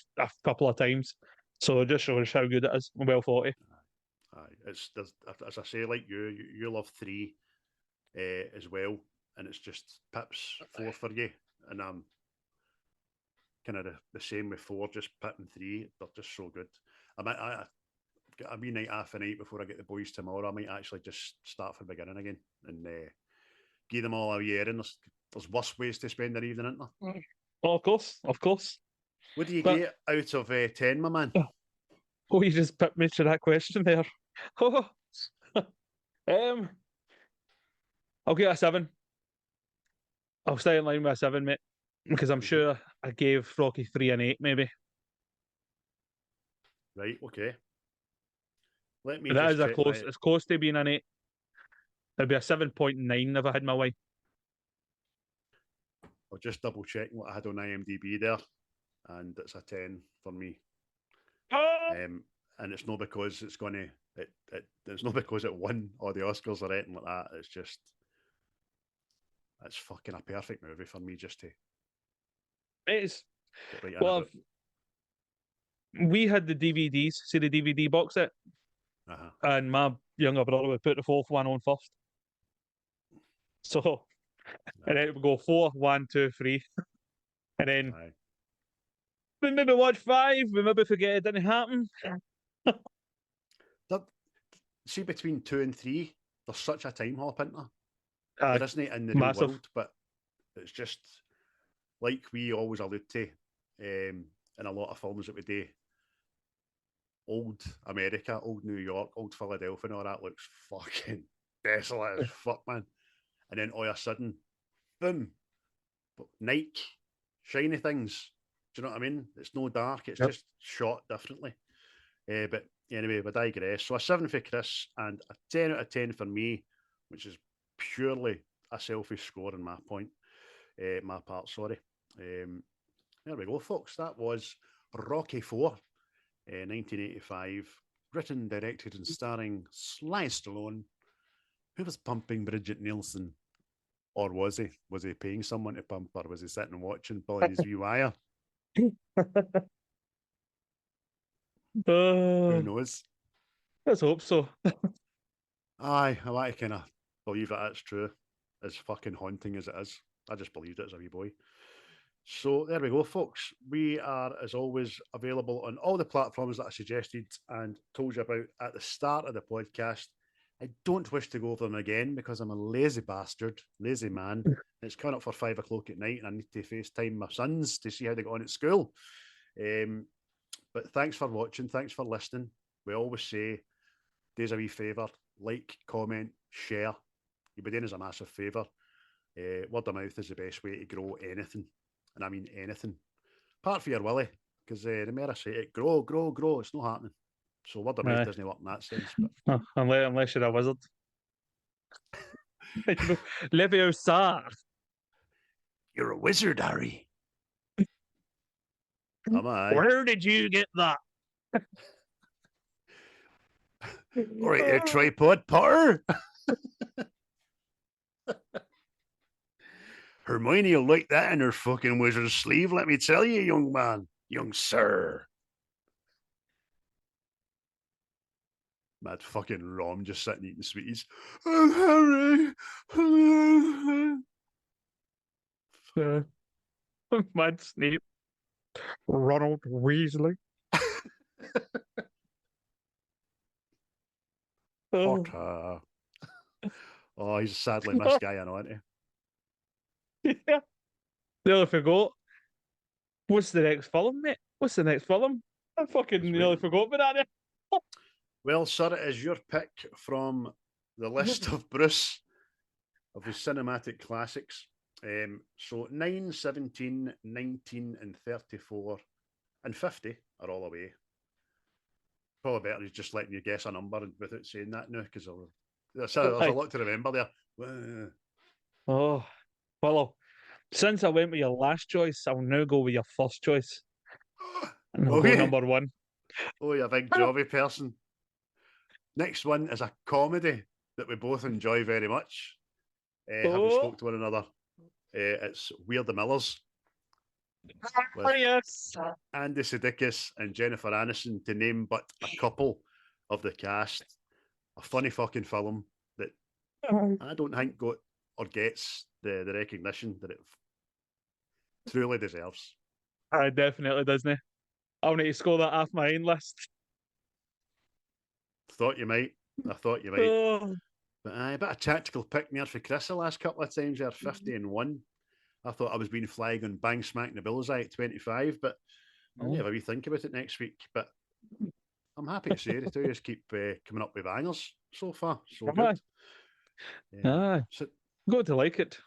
couple of times. So it just shows how good it is. Well thought of. Aye. As I say, like you love 3 as well, and it's just pips 4 for you, and I'm kind of the same with 4, just pipping 3. They're just so good. I've got a wee night off a night before I get the boys tomorrow. I might actually just start from the beginning again and give them all a year. And there's worse ways to spend their evening, isn't there? Oh, of course. What do you get out of 10, my man? Oh, you just put me to that question there. Oh, I'll get a 7. I'll stay in line with a 7, mate, because I'm sure I gave Rocky 3 an 8, maybe. Right, okay. Let me But that just is a check close. It's close to being an 8. It'd be a 7.9 if I had my way. I'll just double check what I had on IMDb there, and it's a 10 for me. And it's not because it's going to. It's not because it won all the Oscars or anything like that. It's just it's fucking a perfect movie for me just to. It is. Get right Well, we had the DVDs, see the DVD box set, and my younger brother would put the 4th one on first. So, and then it would go 4, 1, 2, 3, and then we maybe watch 5. We maybe forget it didn't happen. See, between 2 and 3, there's such a time hop, isn't there? There isn't in the massive. real world, but it's just like we always allude to in a lot of films that we do. Old America, old New York, old Philadelphia, and all that looks fucking desolate as fuck, man. And then all of a sudden, boom, Nike, shiny things. Do you know what I mean? It's no dark, it's just shot differently. But anyway, we digress. So a 7 for Chris and a 10 out of 10 for me, which is purely a selfish score in my part, sorry. There we go, folks. That was Rocky 4, 1985, written, directed and starring Sly Stallone, who was pumping Bridget Nielsen. Or was he? Was he paying someone to pump, or was he sitting and watching, pulling his wee wire? Who knows? Let's hope so. Aye, I want to kind of believe that that's true. As fucking haunting as it is, I just believed it as a wee boy. So there we go, folks. We are, as always, available on all the platforms that I suggested and told you about at the start of the podcast. I don't wish to go over them again because I'm a lazy bastard, lazy man. It's coming up for 5 o'clock at night and I need to FaceTime my sons to see how they got on at school. But thanks for watching. Thanks for listening. We always say, do us a wee favour, like, comment, share. You'll be doing us a massive favour. Word of mouth is the best way to grow anything. And I mean anything. Apart from your willy, because the more I say it, grow, it's not happening. So word of mouth doesn't work in that sense. But unless you're a wizard. Leviosa. You're a wizard, Harry. Am I? Where did you get that? All right, there, tripod Potter. Hermione will like that in her fucking wizard's sleeve, let me tell you, young man. Young sir. Mad fucking Rom just sitting eating sweeties. Oh, Harry. Mad Snape. Ronald Weasley. Potter. Oh, he's a sadly missed guy, I know, isn't he? Yeah. Nearly forgot. What's the next film, mate? What's the next film? I fucking nearly forgot about that. Well, sir, it is your pick from the list of Bruce of his cinematic classics. So 9, 17, 19, and 34, and 50 are all away. Probably better just letting you guess a number without saying that now, because there's a lot to remember there. Oh, well, since I went with your last choice, I'll now go with your first choice. And I'll go number one. Oh, you big jobby person. Next one is a comedy that we both enjoy very much. Having spoke to one another. It's We're the Millers. Yes. Andy Serkis and Jennifer Aniston, to name but a couple of the cast. A funny fucking film that I don't think got or gets the recognition that it truly deserves. It definitely doesn't. I'll need to score that off my own list. Thought you might. I thought you might. But a bit of tactical pick me for Chris the last couple of times there, 50 and 1. I thought I was being flagged on bang smack in the bullseye at 25, but I'll have a wee think about it next week. But I'm happy to say the two of us keep coming up with bangers so far. So good. So, got to like it.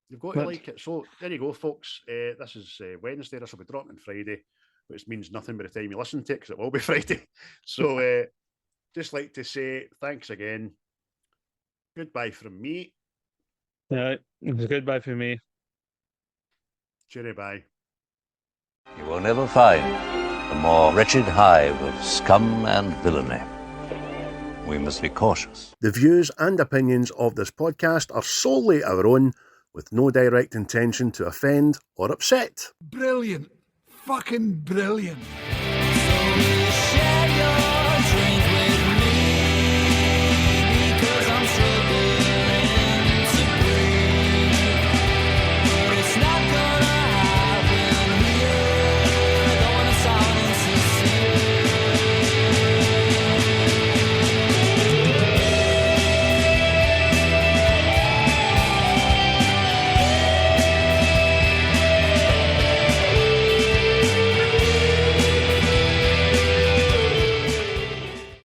You've got to like it. So there you go, folks. This is Wednesday. This will be dropping Friday, which means nothing by the time you listen to it, because it will be Friday. So just like to say thanks again. Goodbye from me. Yeah, it was goodbye for me. Cheery bye. You will never find a more wretched hive of scum and villainy. We must be cautious. The views and opinions of this podcast are solely our own, with no direct intention to offend or upset. Brilliant. Fucking brilliant.